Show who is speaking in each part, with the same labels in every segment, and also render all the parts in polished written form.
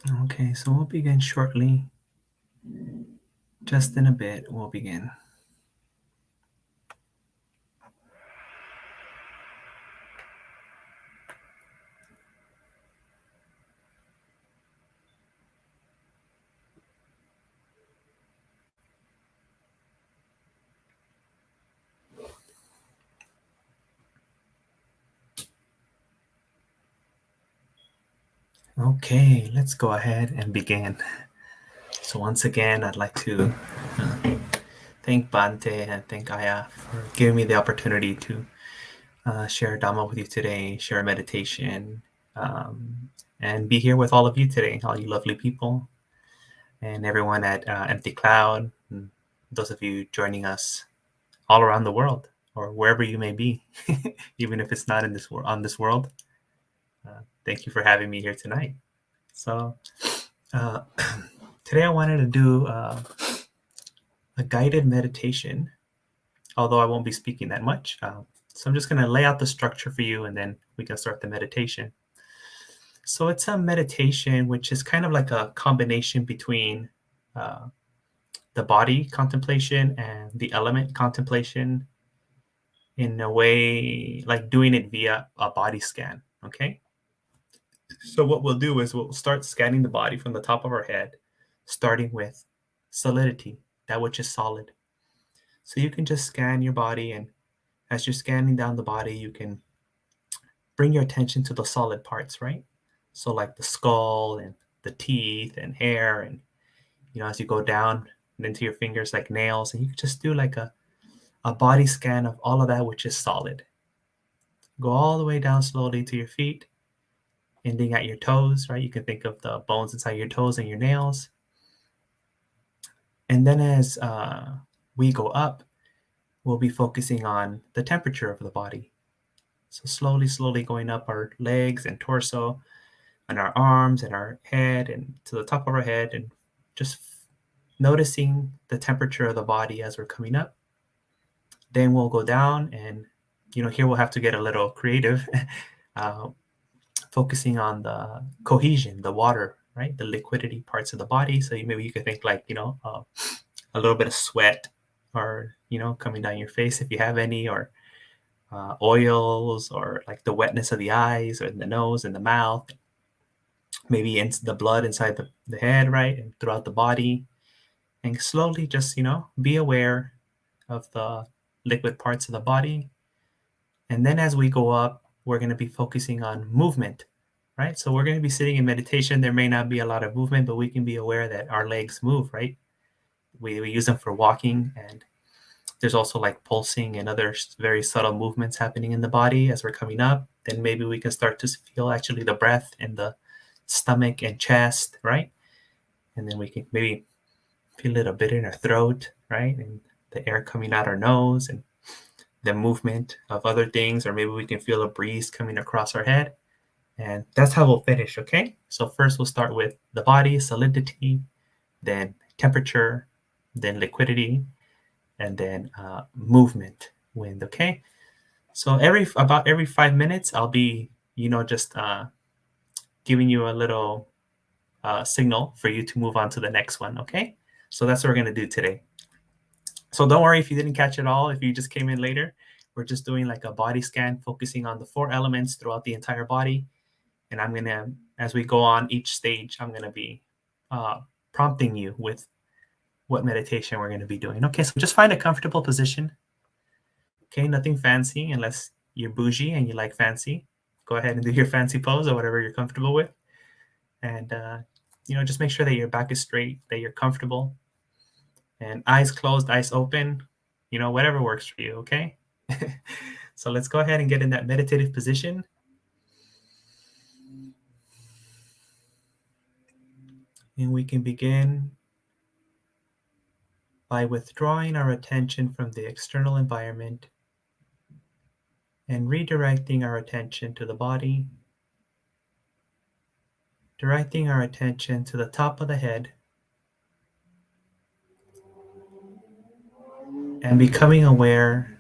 Speaker 1: Okay, so we'll begin shortly. Just in a bit, we'll begin. Okay, let's go ahead and begin. So once again, I'd like to thank Bhante and thank Aya for giving me the opportunity to share Dhamma with you today, share meditation, and be here with all of you today, all you lovely people, and everyone at Empty Cloud, and those of you joining us all around the world or wherever you may be, even if it's not in this on this world. Thank you for having me here tonight. So uh, today I wanted to do a guided meditation, although I won't be speaking that much. So I'm just going to lay out the structure for you and then we can start the meditation. So it's a meditation which is kind of like a combination between uh, the body contemplation and the element contemplation, in a way like doing it via a body scan. Okay. So what we'll do is we'll start scanning the body from the top of our head, starting with solidity, that which is solid. So you can just scan your body, and as you're scanning down the body, you can bring your attention to the solid parts, right? So like the skull and the teeth and hair, and as you go down and into your fingers like nails, and you can just do like a body scan of all of that which is solid. Go all the way down slowly to your feet, ending at your toes, right? You can think of the bones inside your toes and your nails. And then as we go up, we'll be focusing on the temperature of the body. So slowly, slowly going up our legs and torso and our arms and our head and to the top of our head, and just noticing the temperature of the body as we're coming up. Then we'll go down, and here we'll have to get a little creative, uh, focusing on the cohesion, the water, right? The liquidity parts of the body. So maybe you could think like, a little bit of sweat, or, coming down your face if you have any, or oils, or like the wetness of the eyes or the nose and the mouth, maybe into the blood inside the head, right? And throughout the body. And slowly just, be aware of the liquid parts of the body. And then as we go up, we're going to be focusing on movement, right? So we're going to be sitting in meditation. There may not be a lot of movement, but we can be aware that our legs move, right? We use them for walking, and there's also like pulsing and other very subtle movements happening in the body as we're coming up. Then maybe we can start to feel actually the breath in the stomach and chest, right? And then we can maybe feel it a bit in our throat, right? And the air coming out our nose, and the movement of other things, or maybe we can feel a breeze coming across our head. And that's how we'll finish, okay? So first we'll start with the body, solidity, then temperature, then liquidity, and then movement, wind, okay? So about every 5 minutes, I'll be, just giving you a little signal for you to move on to the next one, okay? So that's what we're gonna do today. So don't worry if you didn't catch it all, if you just came in later. We're just doing like a body scan, focusing on the 4 elements throughout the entire body. And I'm gonna, as we go on each stage, I'm gonna be prompting you with what meditation we're gonna be doing. Okay, so just find a comfortable position. Okay, nothing fancy unless you're bougie and you like fancy. Go ahead and do your fancy pose or whatever you're comfortable with. And, just make sure that your back is straight, that you're comfortable. And eyes closed, eyes open, whatever works for you, okay? So let's go ahead and get in that meditative position. And we can begin by withdrawing our attention from the external environment and redirecting our attention to the body, directing our attention to the top of the head, and becoming aware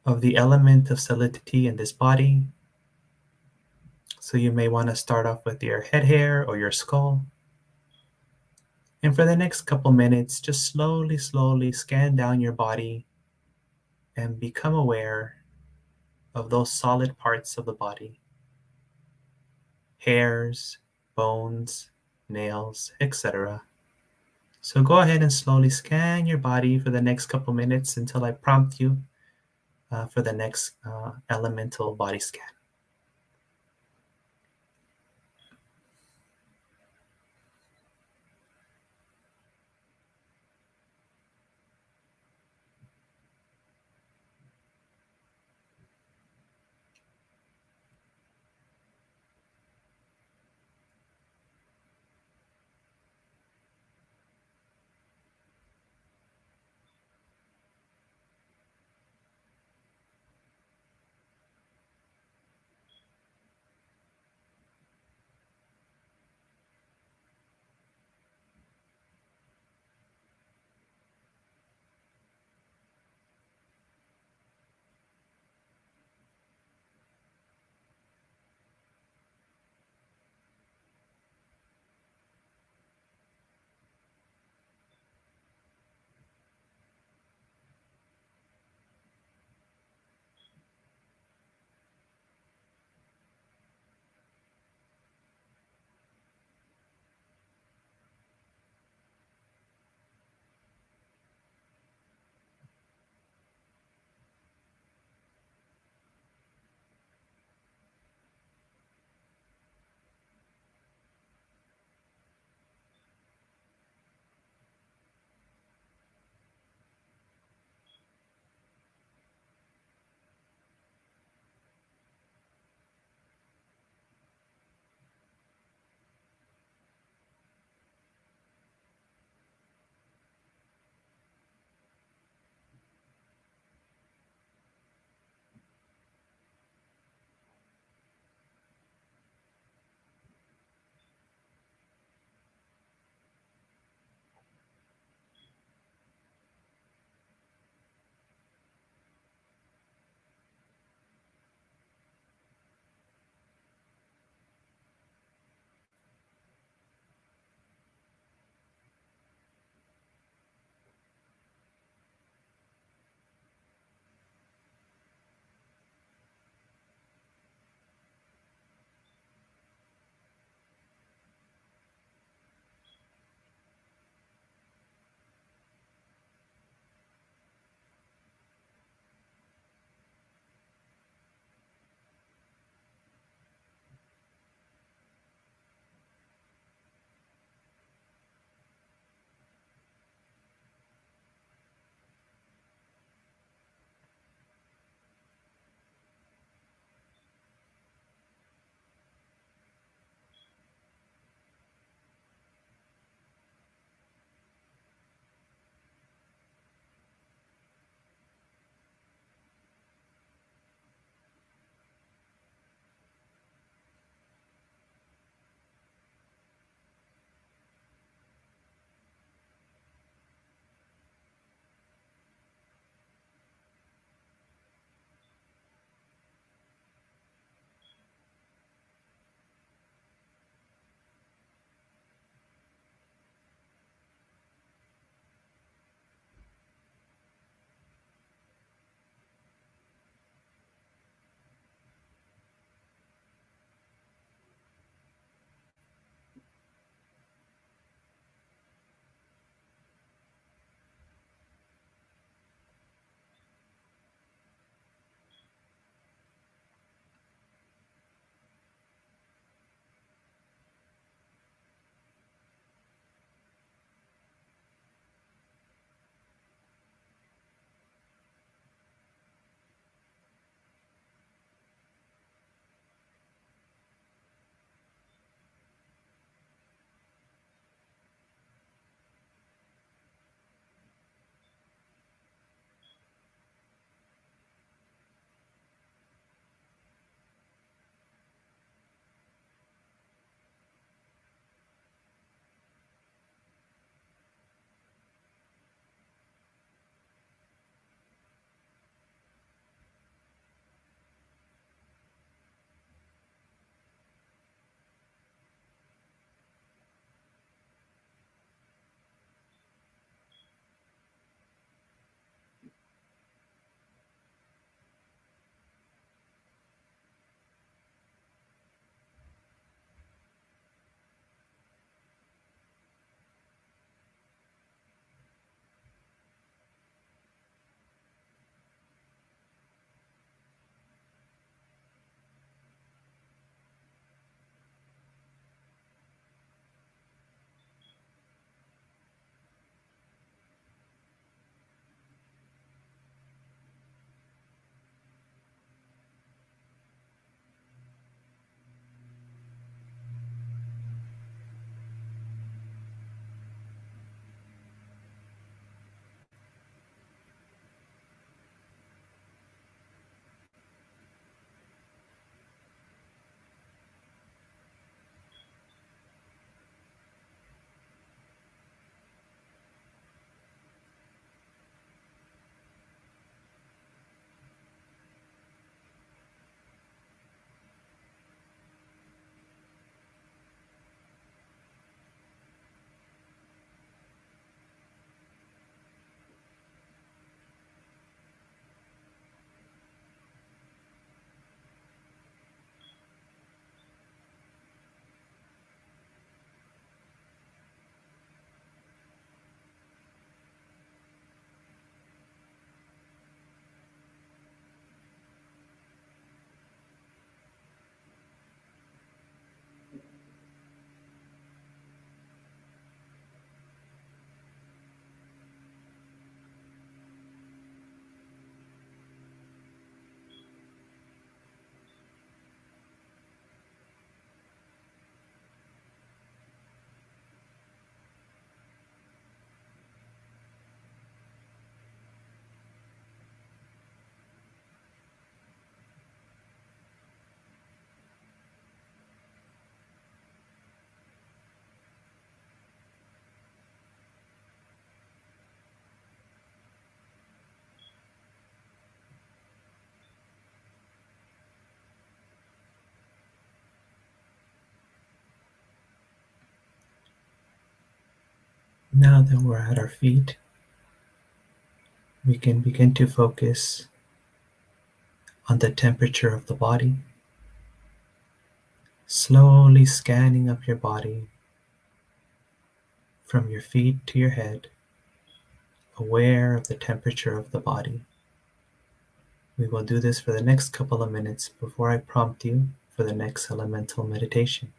Speaker 1: of the element of solidity in this body, So you may want to start off with your head hair or your skull. And for the next couple minutes, just slowly, slowly scan down your body and become aware of those solid parts of the body: hairs, bones, nails, etc. So go ahead and slowly scan your body for the next couple minutes until I prompt you for the next elemental body scan. Now that we're at our feet, we can begin to focus on the temperature of the body, slowly scanning up your body from your feet to your head, aware of the temperature of the body. We will do this for the next couple of minutes before I prompt you for the next elemental meditation.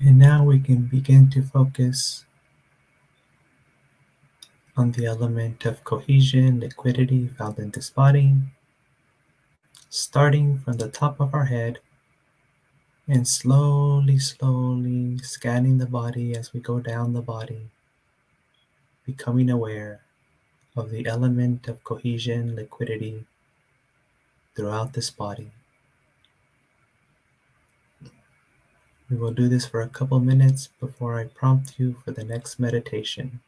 Speaker 1: And now we can begin to focus on the element of cohesion, liquidity found in this body, starting from the top of our head and slowly, slowly scanning the body as we go down the body, becoming aware of the element of cohesion, liquidity throughout this body. We will do this for a couple minutes before I prompt you for the next meditation.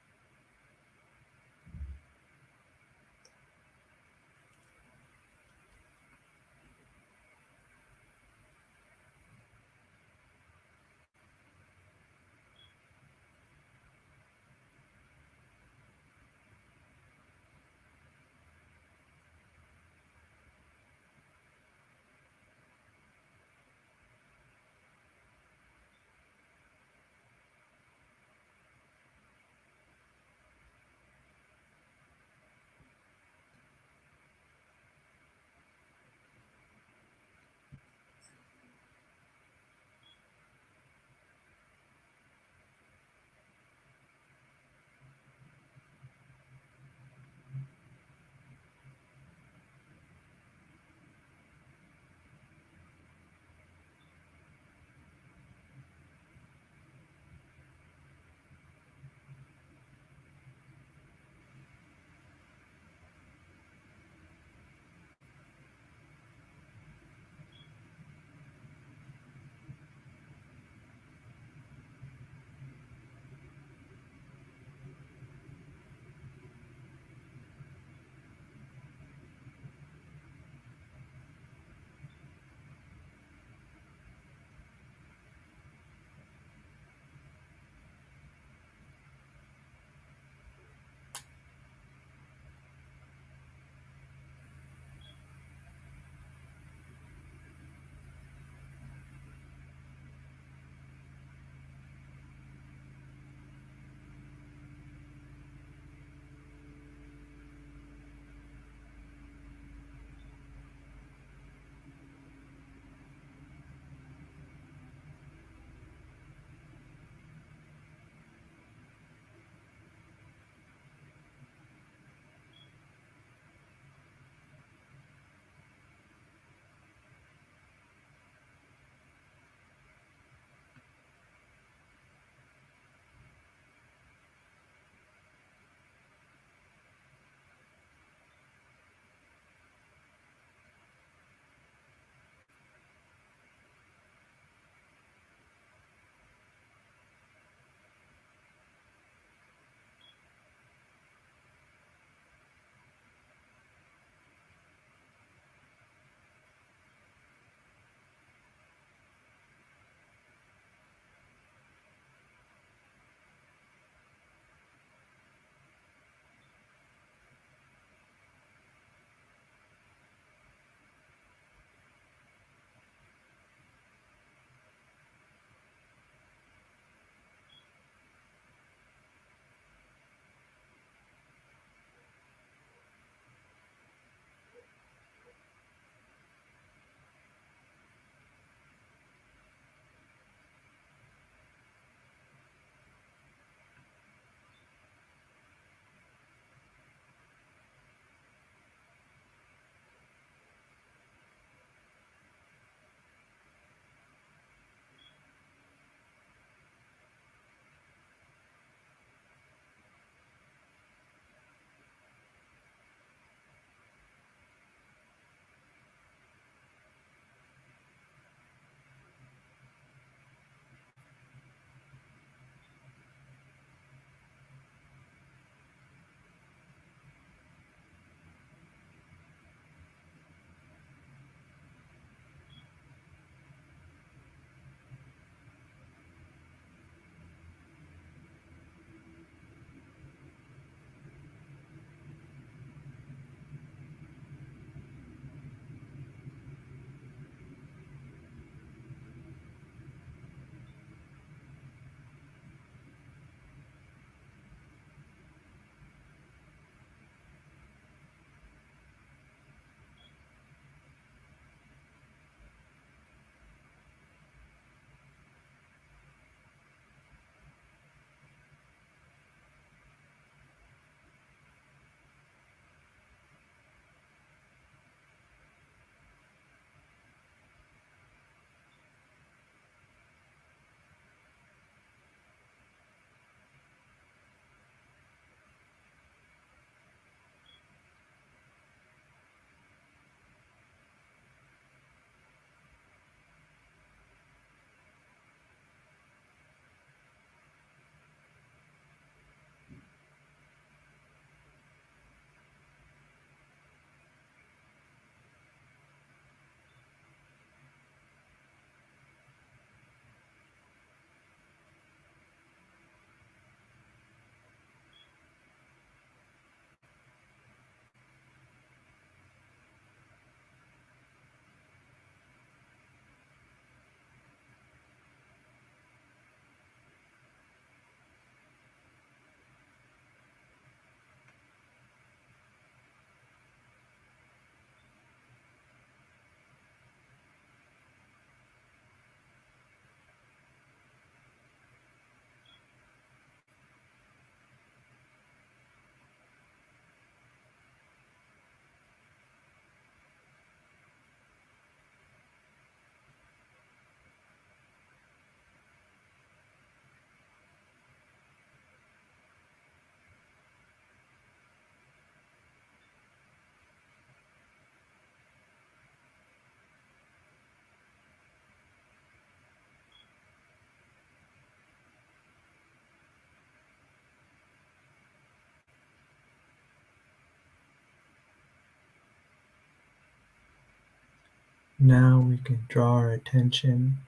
Speaker 1: Now we can draw our attention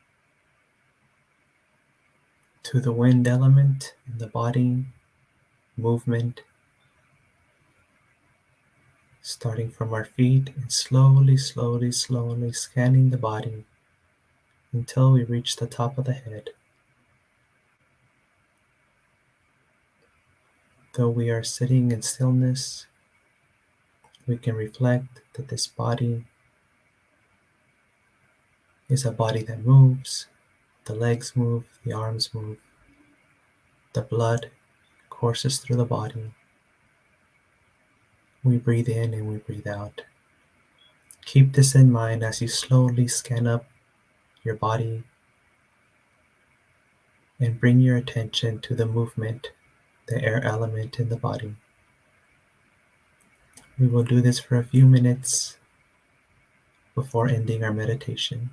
Speaker 1: to the wind element in the body, movement, starting from our feet and slowly, slowly, slowly scanning the body until we reach the top of the head. Though we are sitting in stillness, we can reflect that this body is a body that moves. The legs move, the arms move, the blood courses through the body. We breathe in and we breathe out. Keep this in mind as you slowly scan up your body and bring your attention to the movement, the air element in the body. We will do this for a few minutes before ending our meditation.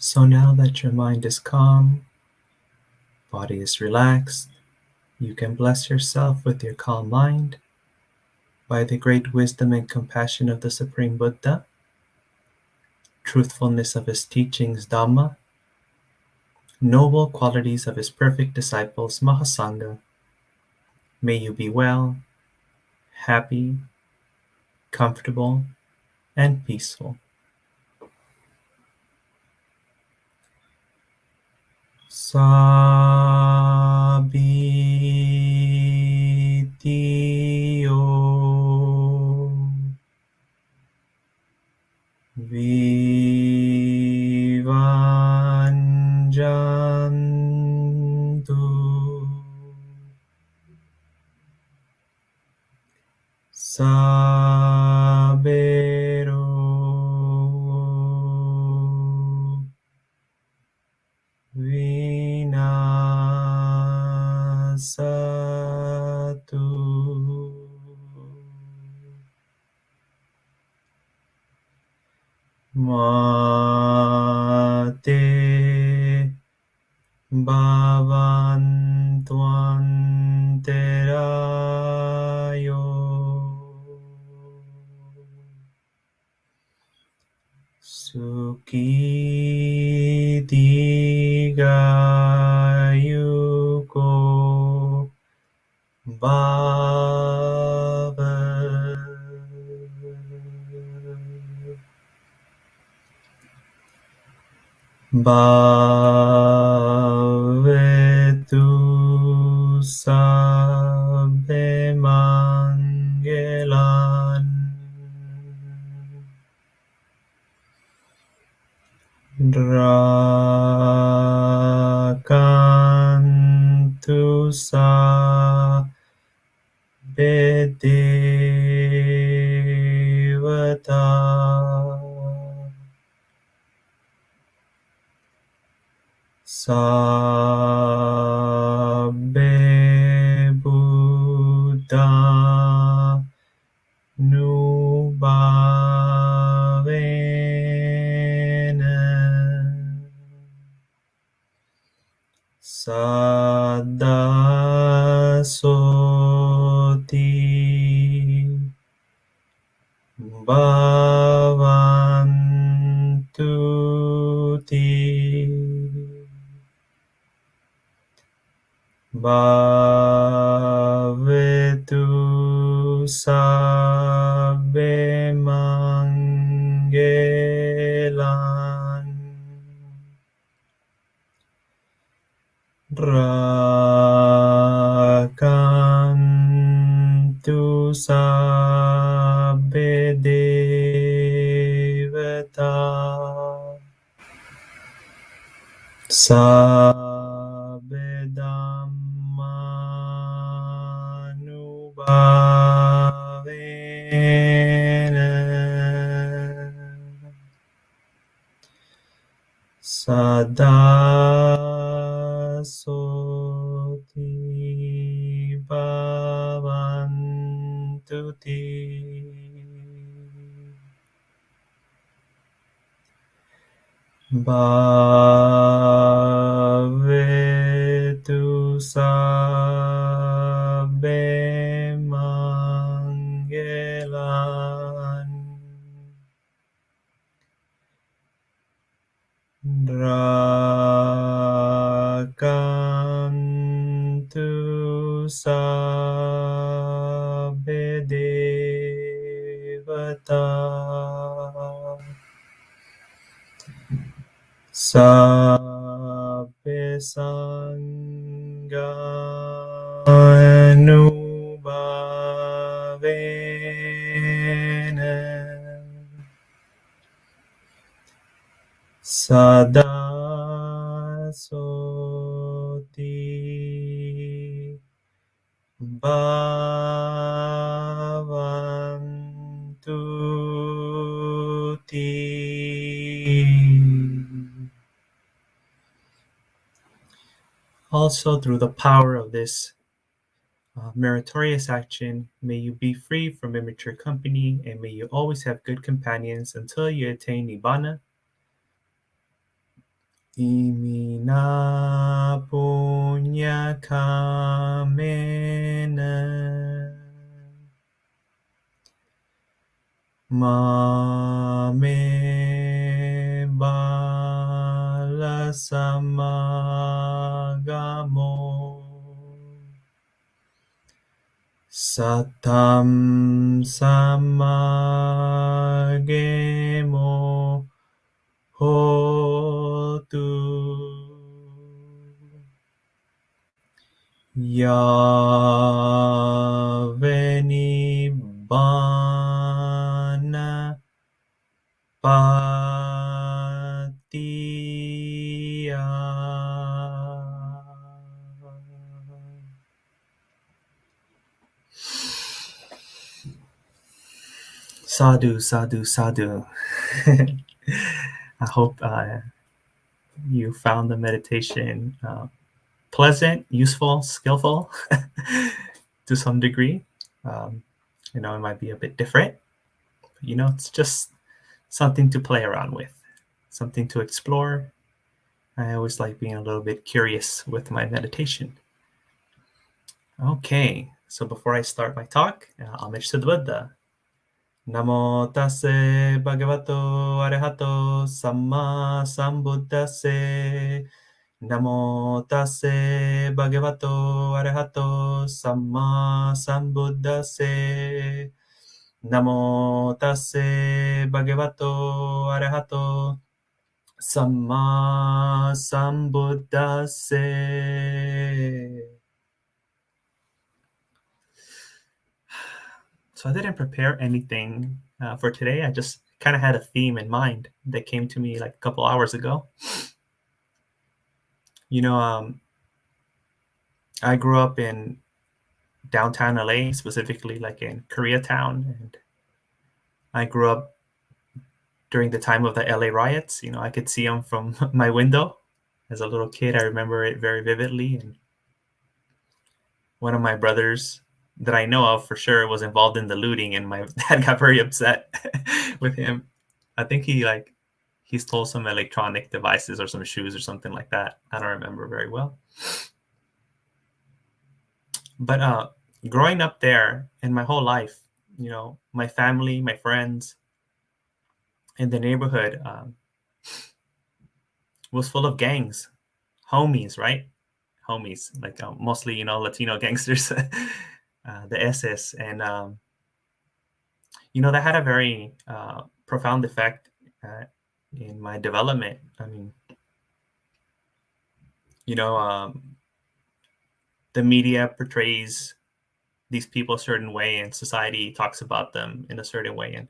Speaker 1: So now that your mind is calm, body is relaxed, you can bless yourself with your calm mind by the great wisdom and compassion of the Supreme Buddha, truthfulness of his teachings Dhamma, noble qualities of his perfect disciples Mahasangha. May you be well, happy, comfortable, and peaceful. Sabitiyo Vivanjantu Sabero Vinasatu Mate Bhavantwanterayo Sukhi Digayuko Bhava Bhavetu Sabbe Mangelan Rakantu Sabbe Devata Sabbe Buddha Nubhavena Sada Soti Bhavantu Ti Bhavetu Sabbe Mangelan Rakantu Sabbe Devata Sabbe Dhammanubhavena Sada Soti Bhavantu Ti Bhavetu Sabbe Mangelan Rakantu Sabbe Devata Sabbe Sangha Anubhavena Sada Soti Bhavantu Ti. Also, through the power of this meritorious action, may you be free from immature company, and may you always have good companions until you attain Nibbana. Imina punya kamena mame bala samagamo satam samagemo hotu Yaveni Bana Patiya Sadhu, sadhu, sadhu. I hope you found the meditation pleasant, useful, skillful to some degree. It might be a bit different. It's just something to play around with, something to explore. I always like being a little bit curious with my meditation. Okay, so before I start my talk, homage to the Buddha. Namo tase bhagavato arahato samma sambuddhase. Namo tase bhagavato arahato samma sambuddhase. Namo tase bhagavato arahato samma sambuddhase. So I didn't prepare anything for today. I just kind of had a theme in mind that came to me like a couple hours ago. I grew up in downtown LA, specifically like in Koreatown, and I grew up during the time of the LA riots. I could see them from my window as a little kid. I remember it very vividly. And one of my brothers that I know of for sure was involved in the looting, and my dad got very upset with him. I think he stole some electronic devices or some shoes or something like that. I don't remember very well. But growing up there and my whole life, my family, my friends in the neighborhood was full of gangs, homies, right? Homies, like mostly, Latino gangsters, the SS. And, that had a very profound effect in my development. I mean, the media portrays these people a certain way, and society talks about them in a certain way. And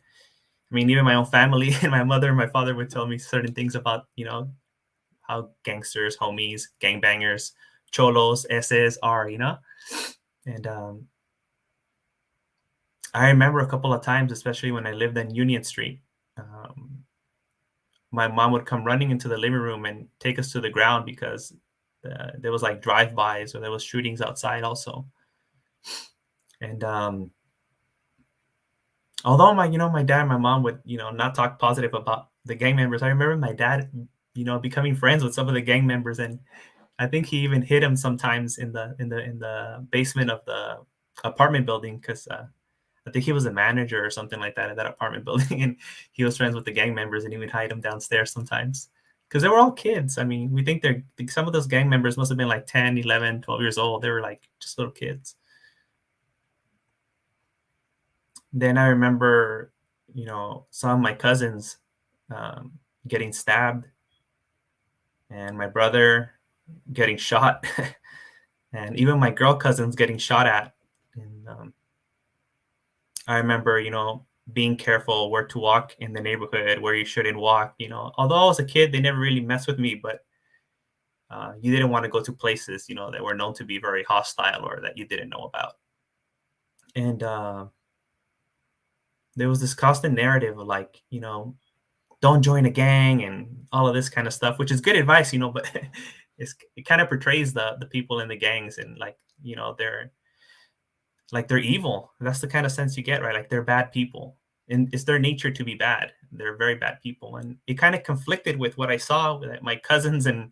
Speaker 1: I mean, even my own family and my mother and my father would tell me certain things about, how gangsters, homies, gangbangers, cholos, SS are, And I remember a couple of times, especially when I lived in Union Street, my mom would come running into the living room and take us to the ground because there was like drive-bys or there was shootings outside also. And although my dad and my mom would, not talk positive about the gang members, I remember my dad, becoming friends with some of the gang members, and I think he even hid him sometimes in the basement of the apartment building because I think he was a manager or something like that at that apartment building, and he was friends with the gang members, and he would hide them downstairs sometimes because they were all kids. I mean, we think some of those gang members must have been like 10, 11, 12 years old. They were like just little kids. Then I remember, some of my cousins getting stabbed, and my brother getting shot, and even my girl cousins getting shot at. And I remember, being careful where to walk in the neighborhood, where you shouldn't walk. Although I was a kid, they never really messed with me, but you didn't want to go to places, that were known to be very hostile or that you didn't know about. And there was this constant narrative of like, don't join a gang and all of this kind of stuff, which is good advice, but it kind of portrays the people in the gangs and like, they're evil. That's the kind of sense you get, right? Like they're bad people, and it's their nature to be bad. They're very bad people, and it kind of conflicted with what I saw with my cousins and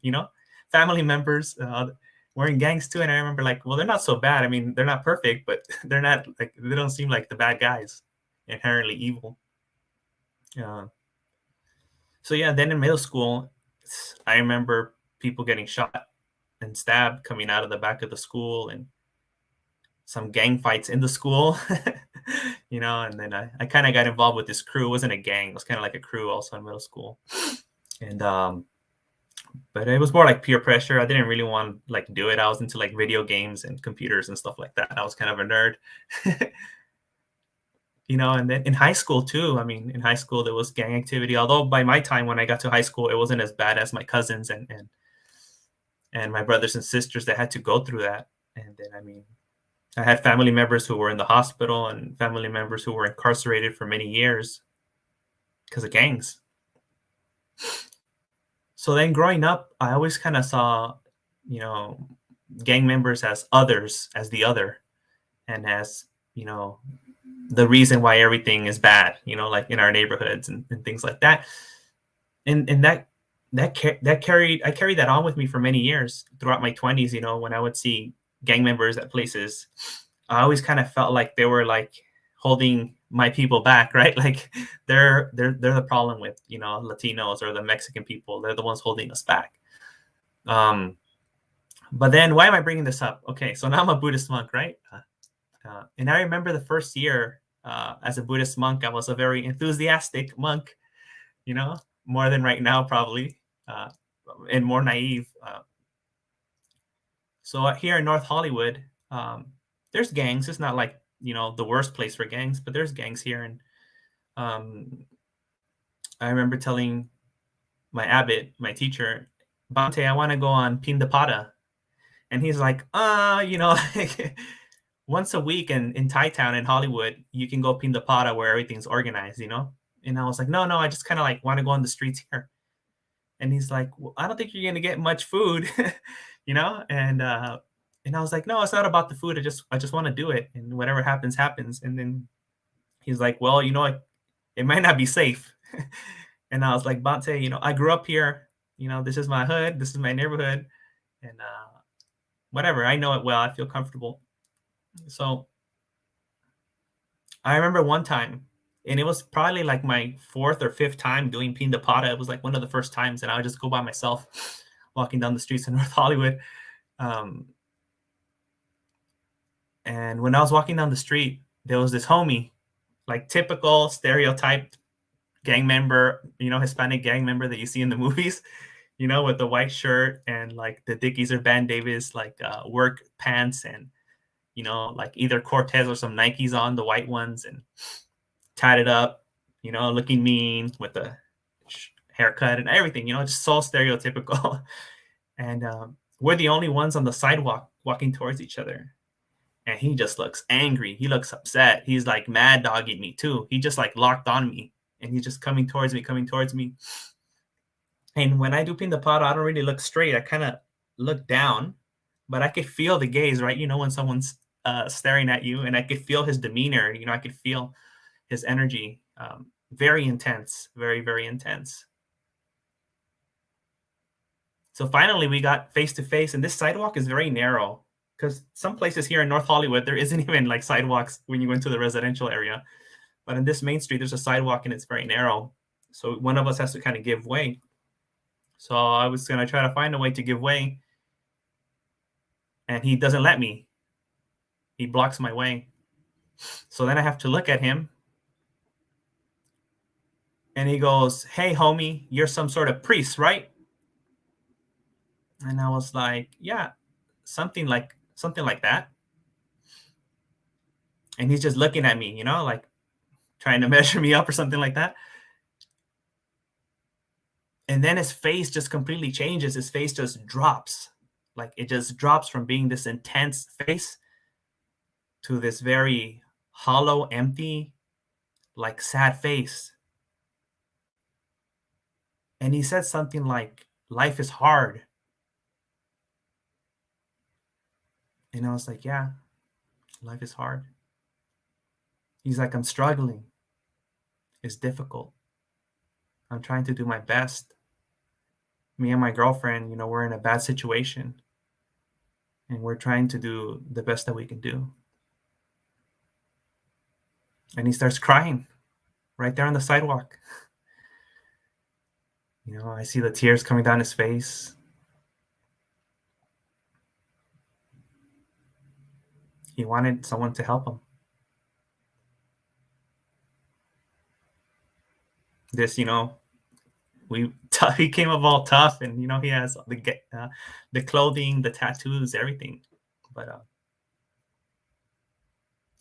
Speaker 1: family members were in gangs too. And I remember like, well, they're not so bad. I mean, they're not perfect, but they're not like, they don't seem like the bad guys, inherently evil. So yeah, then in middle school, I remember people getting shot and stabbed coming out of the back of the school, and some gang fights in the school, and then I kind of got involved with this crew. It wasn't a gang. It was kind of like a crew also in middle school. And, but it was more like peer pressure. I didn't really want to like do it. I was into like video games and computers and stuff like that. I was kind of a nerd, and then in high school too. I mean, in high school, there was gang activity, although by my time, when I got to high school, it wasn't as bad as my cousins and my brothers and sisters that had to go through that. And then, I mean, I had family members who were in the hospital and family members who were incarcerated for many years because of gangs. So then growing up, I always kind of saw, gang members as others, as the other, and as, the reason why everything is bad, like in our neighborhoods and things like that. And that carried I carried that on with me for many years throughout my 20s. When I would see gang members at places, I always kind of felt like they were like holding my people back, right? Like they're the problem with Latinos or the Mexican people. They're the ones holding us back. But then why am I bringing this up? Okay, so now I'm a Buddhist monk, right? And I remember the first year as a Buddhist monk, I was a very enthusiastic monk, more than right now probably, and more naive. So here in North Hollywood, there's gangs. It's not like the worst place for gangs, but there's gangs here. And I remember telling my abbot, my teacher, Bhante, I want to go on Pindapata. And he's like, like once a week in Thai town in Hollywood, you can go Pindapata where everything's organized, And I was like, no, I just kind of like want to go on the streets here. And he's like, well, I don't think you're gonna get much food, And I was like, no, it's not about the food. I just want to do it, and whatever happens, happens. And then he's like, well, it might not be safe. And I was like, Bante, I grew up here. This is my hood. This is my neighborhood, and whatever. I know it well. I feel comfortable. So I remember one time, and it was probably like my fourth or fifth time doing Pindapata. It was like one of the first times, and I would just go by myself, walking down the streets in North Hollywood. And when I was walking down the street, there was this homie, like typical stereotyped gang member, Hispanic gang member that you see in the movies, with the white shirt and like the Dickies or Band Davis, like work pants and, like either Cortez or some Nikes on, the white ones, and tied it up, looking mean with a haircut and everything, just so stereotypical. And we're the only ones on the sidewalk walking towards each other. And he just looks angry. He looks upset. He's like mad dogging me too. He just like locked on me, and he's just coming towards me. And when I do Pindapata, I don't really look straight. I kind of look down, but I could feel the gaze, right? When someone's staring at you, and I could feel his demeanor. I could feel his energy. Very intense, very, very intense. So finally we got face to face, and this sidewalk is very narrow, because some places here in North Hollywood, there isn't even like sidewalks when you go into the residential area. But in this main street, there's a sidewalk and it's very narrow. So one of us has to kind of give way. So I was going to try to find a way to give way. And he doesn't let me. He blocks my way. So then I have to look at him. And he goes, hey, homie, you're some sort of priest, right? And I was like, yeah, something like that. And he's just looking at me, like trying to measure me up or something like that. And then his face just completely changes. His face just drops. Like it just drops from being this intense face to this very hollow, empty, like sad face. And he said something like, life is hard. And I was like, yeah, life is hard. He's like, I'm struggling. It's difficult. I'm trying to do my best. Me and my girlfriend, we're in a bad situation. And we're trying to do the best that we can do. And he starts crying right there on the sidewalk. I see the tears coming down his face. He wanted someone to help him. This, he came up all tough, and he has the clothing, the tattoos, everything. But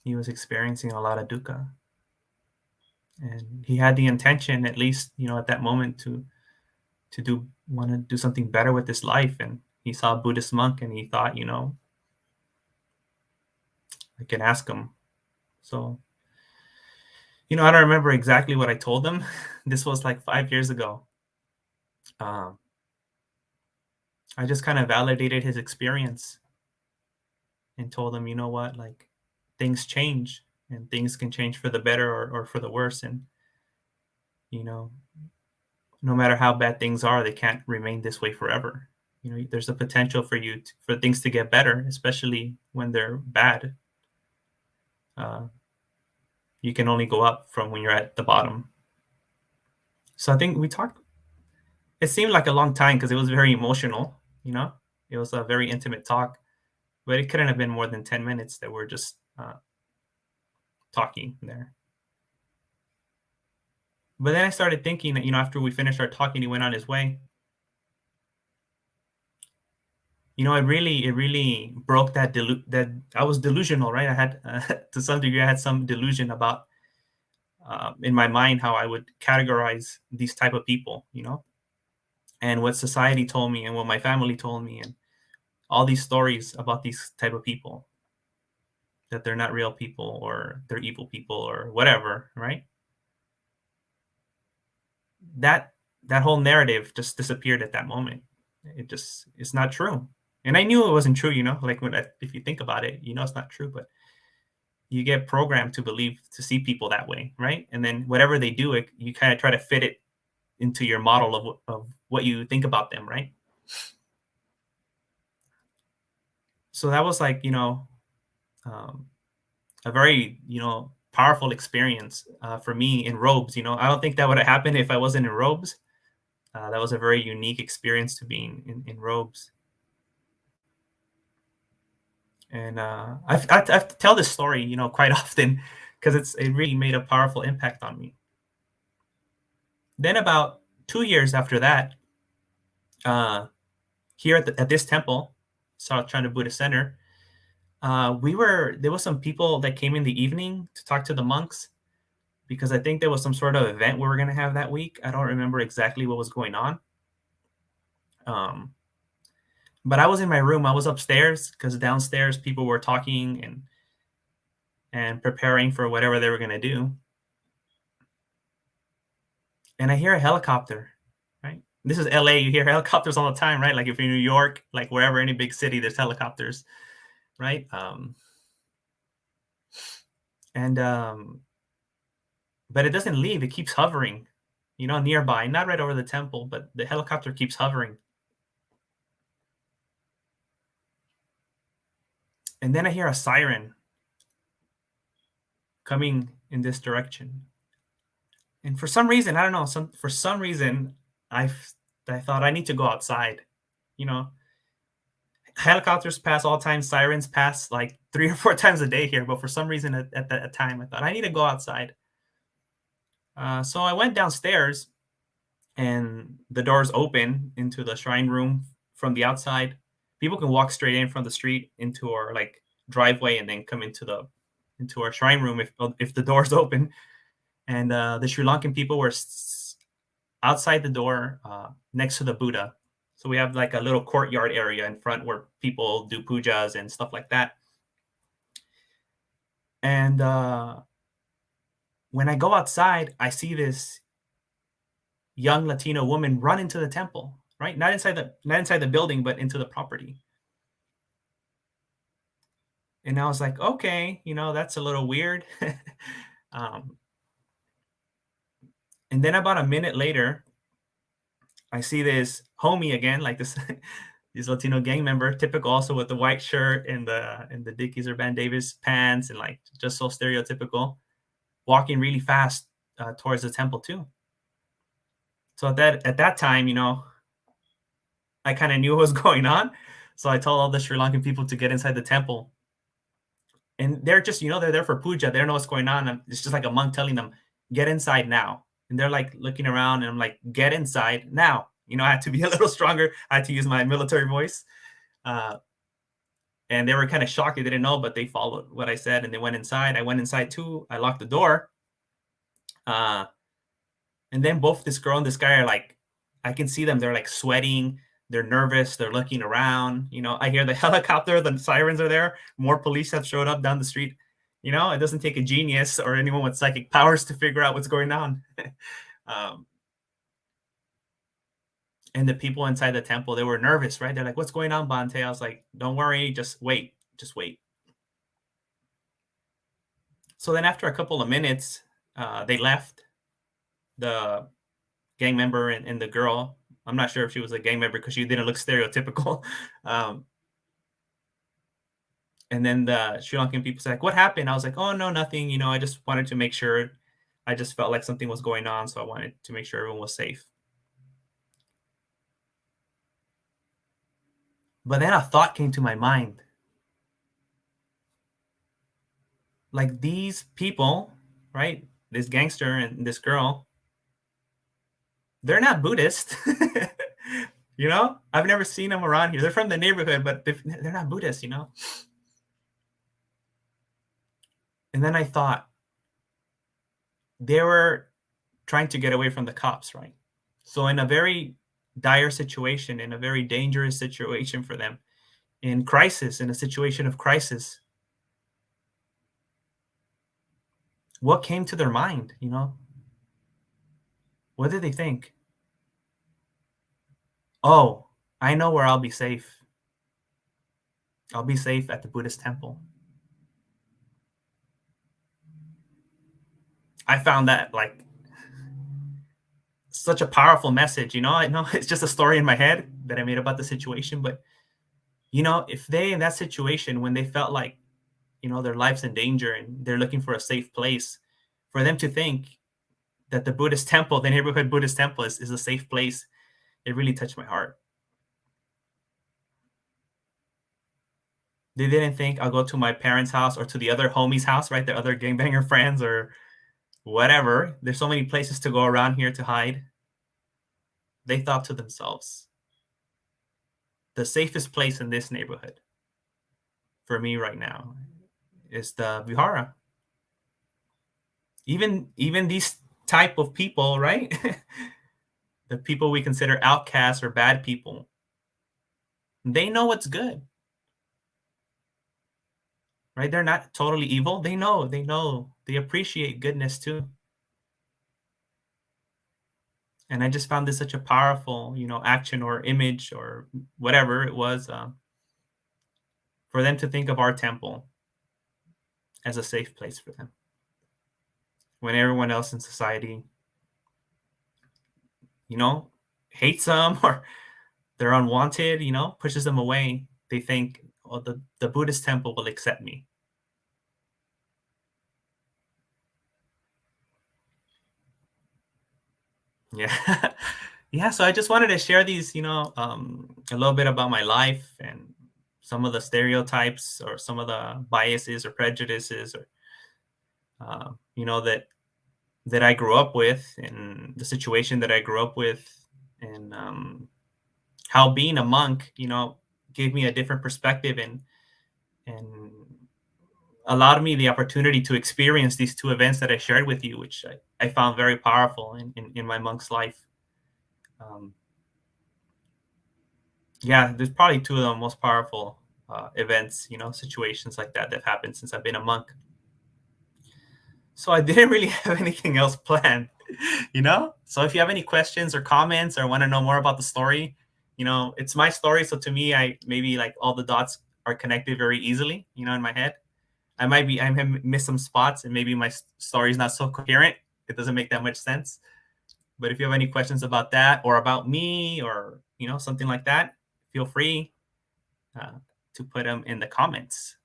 Speaker 1: he was experiencing a lot of dukkha, and he had the intention, at least at that moment, to want to do something better with his life. And he saw a Buddhist monk, and he thought, I can ask him. So I don't remember exactly what I told him. This was like 5 years ago. I just kind of validated his experience and told him, you know what, like things change. and things can change for the better or for the worse. And, you know, no matter how bad things are, they can't remain this way forever. There's a potential for things to get better, especially when they're bad. Uh, you can only go up from when you're at the bottom. So I think we talked. It seemed like a long time because it was very emotional. It was a very intimate talk, but it couldn't have been more than 10 minutes that we're just talking there. But then I started thinking that after we finished our talking, he went on his way. It really broke that I was delusional, right? I had to some degree, I had some delusion about in my mind how I would categorize these type of people, and what society told me and what my family told me, and all these stories about these type of people, that they're not real people or they're evil people or whatever, right? That whole narrative just disappeared at that moment. It's not true. And I knew it wasn't true, like if you think about it, it's not true, but you get programmed to see people that way, right? And then whatever they do, you kind of try to fit it into your model of what you think about them, right? So that was like, um, a very, powerful experience for me in robes. I don't think that would have happened if I wasn't in robes. That was a very unique experience to being in robes. And I tell this story, quite often because it really made a powerful impact on me. Then about 2 years after that, here at this temple, South China Buddhist Center, there was some people that came in the evening to talk to the monks because I think there was some sort of event we were going to have that week. I don't remember exactly what was going on. But I was in my room. I was upstairs because downstairs people were talking and preparing for whatever they were going to do. And I hear a helicopter, right? This is LA. You hear helicopters all the time, right? Like if you're in New York, like wherever, any big city, there's helicopters, right? But it doesn't leave. It keeps hovering, nearby, not right over the temple, but the helicopter keeps hovering. And then I hear a siren coming in this direction. And for some reason, I don't know, for some reason, I thought I need to go outside. Helicopters pass all time, sirens pass like 3 or 4 times a day here. But for some reason at that time, I thought I need to go outside. So I went downstairs and the doors open into the shrine room from the outside. People can walk straight in from the street into our like driveway and then come into our shrine room if the doors open. And the Sri Lankan people were outside the door next to the Buddha. So we have like a little courtyard area in front where people do pujas and stuff like that. And when I go outside, I see this young Latino woman run into the temple, right? Not inside the building, but into the property. And I was like, okay, that's a little weird. And then about a minute later, I see this homie again, like this Latino gang member, typical, also with the white shirt and the Dickies or Van Davis pants, and like just so stereotypical, walking really fast towards the temple too. So at that time, I kind of knew what was going on. So I told all the Sri Lankan people to get inside the temple. And they're just, they're there for puja. They don't know what's going on. It's just like a monk telling them, get inside now. And they're like looking around and I'm like, get inside now. I had to be a little stronger. I had to use my military voice. And they were kind of shocked. They didn't know, but they followed what I said and they went inside. I went inside too. I locked the door. And then both this girl and this guy are like, I can see them. They're like sweating. They're nervous. They're looking around. I hear the helicopter. The sirens are there. More police have showed up down the street. It doesn't take a genius or anyone with psychic powers to figure out what's going on. And the people inside the temple, they were nervous, right? They're like, what's going on, Bhante? I was like, don't worry. Just wait. So then after a couple of minutes, they left, the gang member and the girl. I'm not sure if she was a gang member because she didn't look stereotypical. Um, and then the Sri Lankan people said, like, what happened? I was like, oh, no, nothing. I just wanted to make sure. I just felt like something was going on. So I wanted to make sure everyone was safe. But then a thought came to my mind. Like these people, right? This gangster and this girl, they're not Buddhist. I've never seen them around here. They're from the neighborhood, but they're not Buddhist. And then I thought they were trying to get away from the cops, right? So in a very dire situation, in a very dangerous situation for them, in crisis, in a situation of crisis, what came to their mind? What did they think? Oh, I know where I'll be safe. I'll be safe at the Buddhist temple. I found that like such a powerful message. I know it's just a story in my head that I made about the situation, but if they in that situation when they felt like their life's in danger and they're looking for a safe place, for them to think that the Buddhist temple, the neighborhood Buddhist temple, is a safe place, it really touched my heart. They didn't think I'll go to my parents' house or to the other homie's house, right? The other gangbanger friends or whatever. There's so many places to go around here to hide. They thought to themselves, the safest place in this neighborhood for me right now is the vihara. Even these type of people, right? The people we consider outcasts or bad people, they know what's good, right? They're not totally evil. They appreciate goodness too. And I just found this such a powerful, action or image or whatever it was, for them to think of our temple as a safe place for them. When everyone else in society, hates them or they're unwanted, pushes them away, they think, oh, the Buddhist temple will accept me. Yeah. Yeah, so I just wanted to share these, a little bit about my life and some of the stereotypes or some of the biases or prejudices or that I grew up with and the situation that I grew up with and how being a monk, gave me a different perspective and allowed me the opportunity to experience these two events that I shared with you, which I found very powerful in my monk's life. Um, yeah, there's probably two of the most powerful events, situations like that happened since I've been a monk. So I didn't really have anything else planned, So if you have any questions or comments or want to know more about the story, it's my story. So to me, I maybe like all the dots are connected very easily, in my head. I have missed some spots and maybe my story is not so coherent. It doesn't make that much sense. But if you have any questions about that or about me or, something like that, feel free uh, to put them in the comments.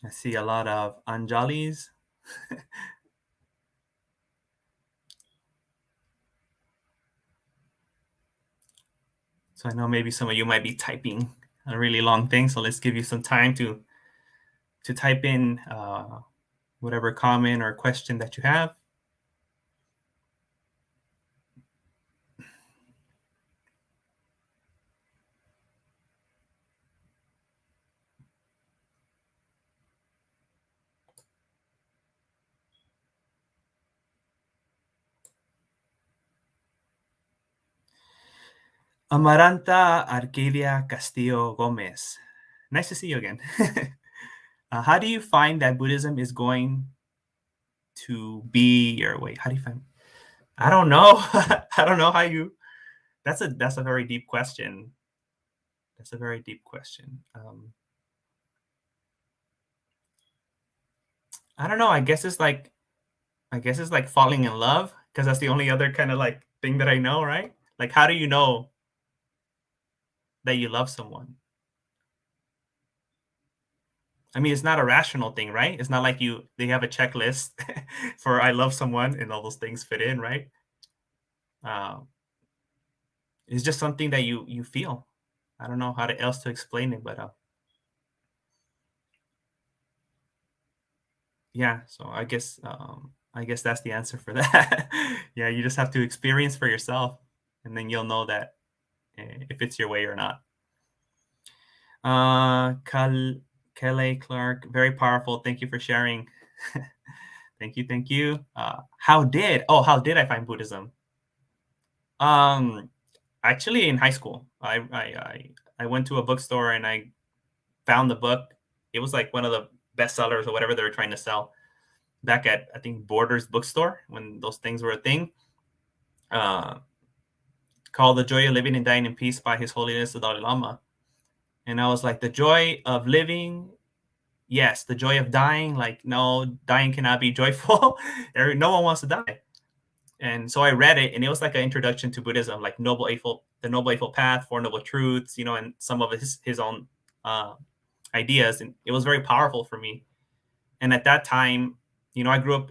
Speaker 1: I see a lot of Anjalis. So I know maybe some of you might be typing a really long thing. So let's give you some time to type in whatever comment or question that you have. Amaranta Arcadia Castillo Gomez. Nice to see you again. How do you find that Buddhism is going to be, or wait, how do you find? I don't know. I don't know how you. That's a very deep question. That's a very deep question. I don't know. I guess it's like falling in love because that's the only other kind of like thing that I know, right? Like, how do you know that you love someone? I mean, it's not a rational thing, right? It's not like they have a checklist for I love someone and all those things fit in, right? Uh, it's just something that you feel. I don't know else to explain it, but yeah. So I guess that's the answer for that. Yeah, you just have to experience for yourself, and then you'll know that if it's your way or not. Kelly Clark, very powerful. Thank you for sharing. Thank you, thank you. How did I find Buddhism? Um, Actually, in high school, I went to a bookstore and I found the book. It was like one of the bestsellers or whatever they were trying to sell back at I think Borders bookstore when those things were a thing. Uh, Called "The Joy of Living and Dying in Peace" by His Holiness the Dalai Lama, and I was like, the joy of living, yes. The joy of dying, like no, dying cannot be joyful. No one wants to die. And so I read it, and it was like an introduction to Buddhism, like the Noble Eightfold Path, Four Noble Truths, and some of his own uh, ideas, and it was very powerful for me. And at that time, I grew up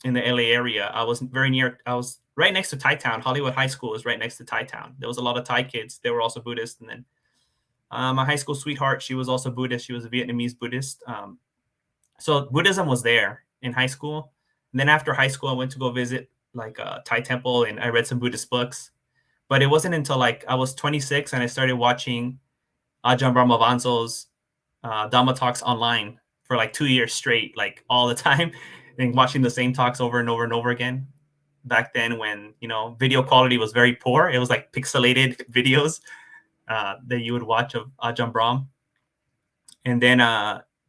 Speaker 1: in the LA area. I was very near. I was right next to Thai Town. Hollywood High School is right next to Thai Town. There was a lot of Thai kids. They were also Buddhist, and then my high school sweetheart, she was also Buddhist. She was a Vietnamese Buddhist. So Buddhism was there in high school. And then after high school, I went to go visit like a Thai temple, and I read some Buddhist books. But it wasn't until like I was 26 and I started watching Ajahn Brahmavanso's Dhamma talks online for like 2 years straight, like all the time, and watching the same talks over and over and over again. Back then, when video quality was very poor, it was like pixelated videos that you would watch of Ajahn Brahm. And then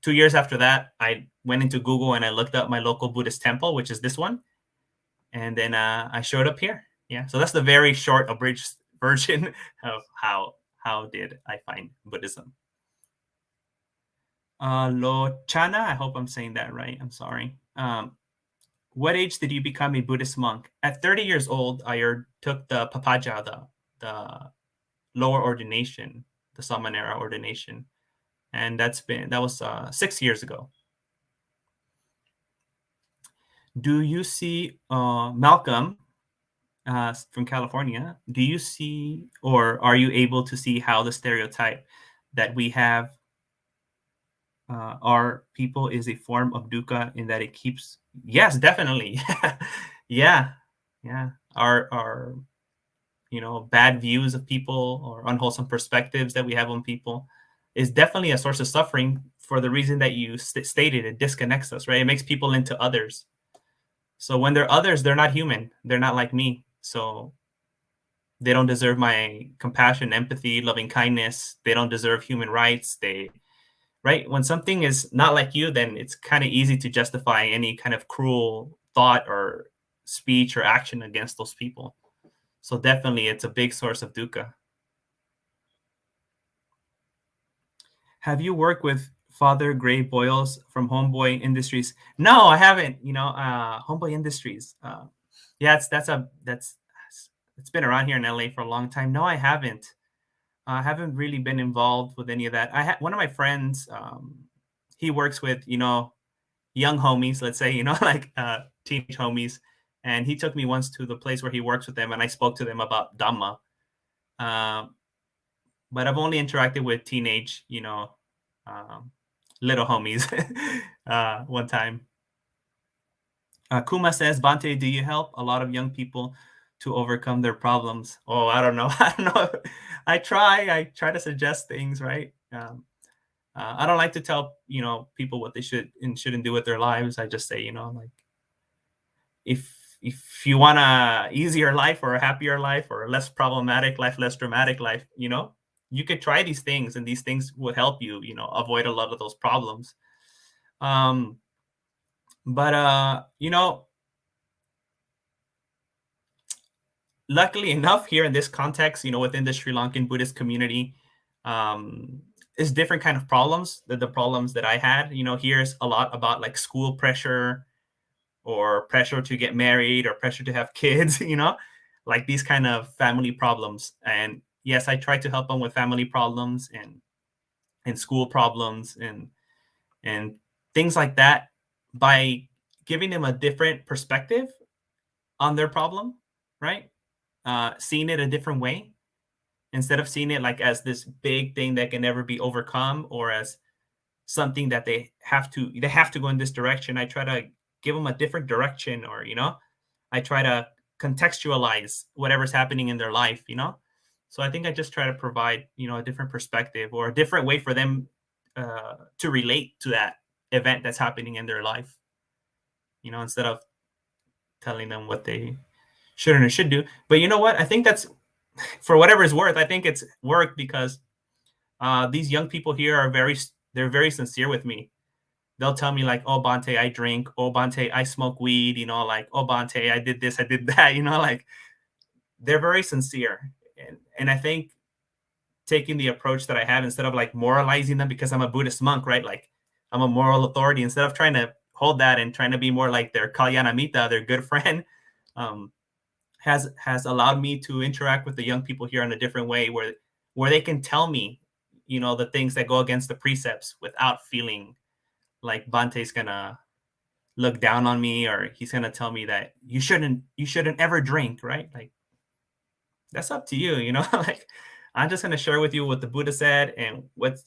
Speaker 1: 2 years after that, I went into Google and I looked up my local Buddhist temple, which is this one. And then I showed up here. Yeah. So that's the very short, abridged version of how did I find Buddhism. Lochana, I hope I'm saying that right. I'm sorry. What age did you become a Buddhist monk? At 30 years old, I took the papaja, the lower ordination, the samanera ordination. And that was 6 years ago. Do you see Malcolm from California? Do you see, or are you able to see how the stereotype that we have our people is a form of dukkha in that it keeps? Yes, definitely. Yeah, yeah. Our bad views of people or unwholesome perspectives that we have on people is definitely a source of suffering for the reason that you stated. It disconnects us, right? It makes people into others. So when they're others, they're not human. They're not like me. So they don't deserve my compassion, empathy, loving kindness. They don't deserve human rights. Right? When something is not like you, then it's kind of easy to justify any kind of cruel thought or speech or action against those people. So definitely it's a big source of dukkha. Have you worked with Father Gray Boyles from Homeboy Industries? No, I haven't. Homeboy Industries. Yeah, it's been around here in LA for a long time. No, I haven't. I haven't really been involved with any of that. I had one of my friends. He works with young homies, let's say, like teenage homies, and he took me once to the place where he works with them, and I spoke to them about Dhamma. But I've only interacted with teenage, little homies one time. Kuma says, Bhante, do you help a lot of young people to overcome their problems? Oh, I don't know. I don't know. I try to suggest things, right? I don't like to tell, people what they should and shouldn't do with their lives. I just say, like, if you want a easier life or a happier life or a less problematic life, less dramatic life, you could try these things, and these things would help you, avoid a lot of those problems. But luckily enough, here in this context, within the Sri Lankan Buddhist community, It's different kind of problems than the problems that I had. Here's a lot about like school pressure or pressure to get married or pressure to have kids, like these kind of family problems. And yes, I try to help them with family problems and school problems and things like that by giving them a different perspective on their problem, right? Seeing it a different way instead of seeing it like as this big thing that can never be overcome or as something that they have to go in this direction. I try to give them a different direction, or I try to contextualize whatever's happening in their life. So I think I just try to provide a different perspective or a different way for them to relate to that event that's happening in their life, instead of telling them what they shouldn't or should do. But you know what, I think that's for whatever it's worth, I think it's worked because these young people here they're very sincere with me. They'll tell me like, "Oh, Bhante, I drink. Oh, Bhante, I smoke weed." Like, "Oh, Bhante, I did this, I did that." Like they're very sincere, and I think taking the approach that I have instead of like moralizing them because I'm a Buddhist monk, right? Like I'm a moral authority. Instead of trying to hold that and trying to be more like their Kalyanamita, their good friend, um, has allowed me to interact with the young people here in a different way, where they can tell me, the things that go against the precepts without feeling like Bante's gonna look down on me or he's gonna tell me that you shouldn't ever drink, right? Like that's up to you, like I'm just gonna share with you what the Buddha said and what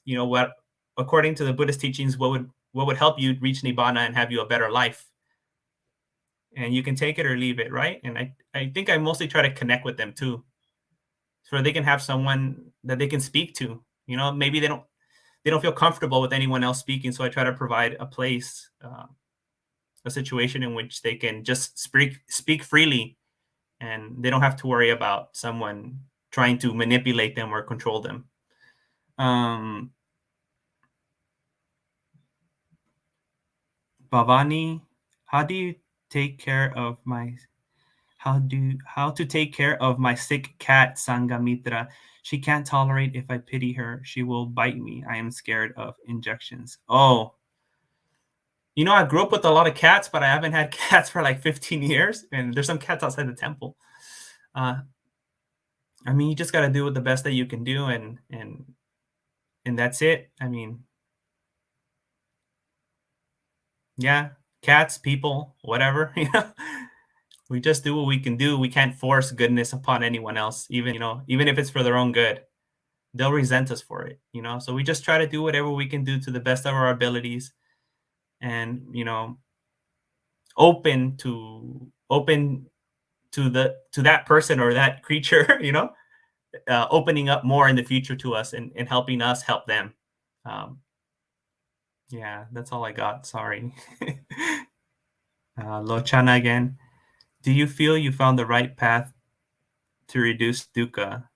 Speaker 1: according to the Buddhist teachings, what would help you reach Nibbana and have you a better life. And you can take it or leave it, right? And I think I mostly try to connect with them too, so they can have someone that they can speak to. Maybe they don't feel comfortable with anyone else speaking, so I try to provide a place, a situation in which they can just speak freely, and they don't have to worry about someone trying to manipulate them or control them. Bhavani, how do you take care of my how to take care of my sick cat, Sangamitra? She can't tolerate if I pity her. She will bite me. I am scared of injections. Oh, I grew up with a lot of cats, but I haven't had cats for like 15 years. And there's some cats outside the temple. I mean, you just got to do the best that you can do. And that's it. I mean, yeah, cats, people, whatever, we just do what we can do. We can't force goodness upon anyone else, even if it's for their own good. They'll resent us for it, so we just try to do whatever we can do to the best of our abilities, and open to that person or that creature, opening up more in the future to us and helping us help them. Yeah, that's all I got. Sorry. Lochana again. Do you feel you found the right path to reduce dukkha?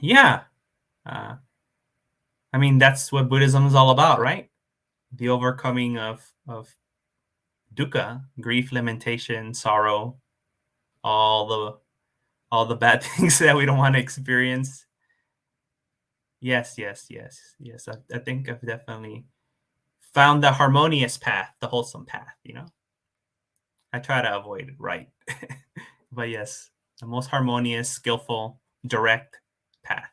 Speaker 1: Yeah. I mean, that's what Buddhism is all about, right? The overcoming of dukkha, grief, lamentation, sorrow, all the bad things that we don't want to experience. Yes, yes, yes, yes. I think I've definitely found the harmonious path, the wholesome path. I try to avoid it, right? But yes, the most harmonious, skillful, direct path.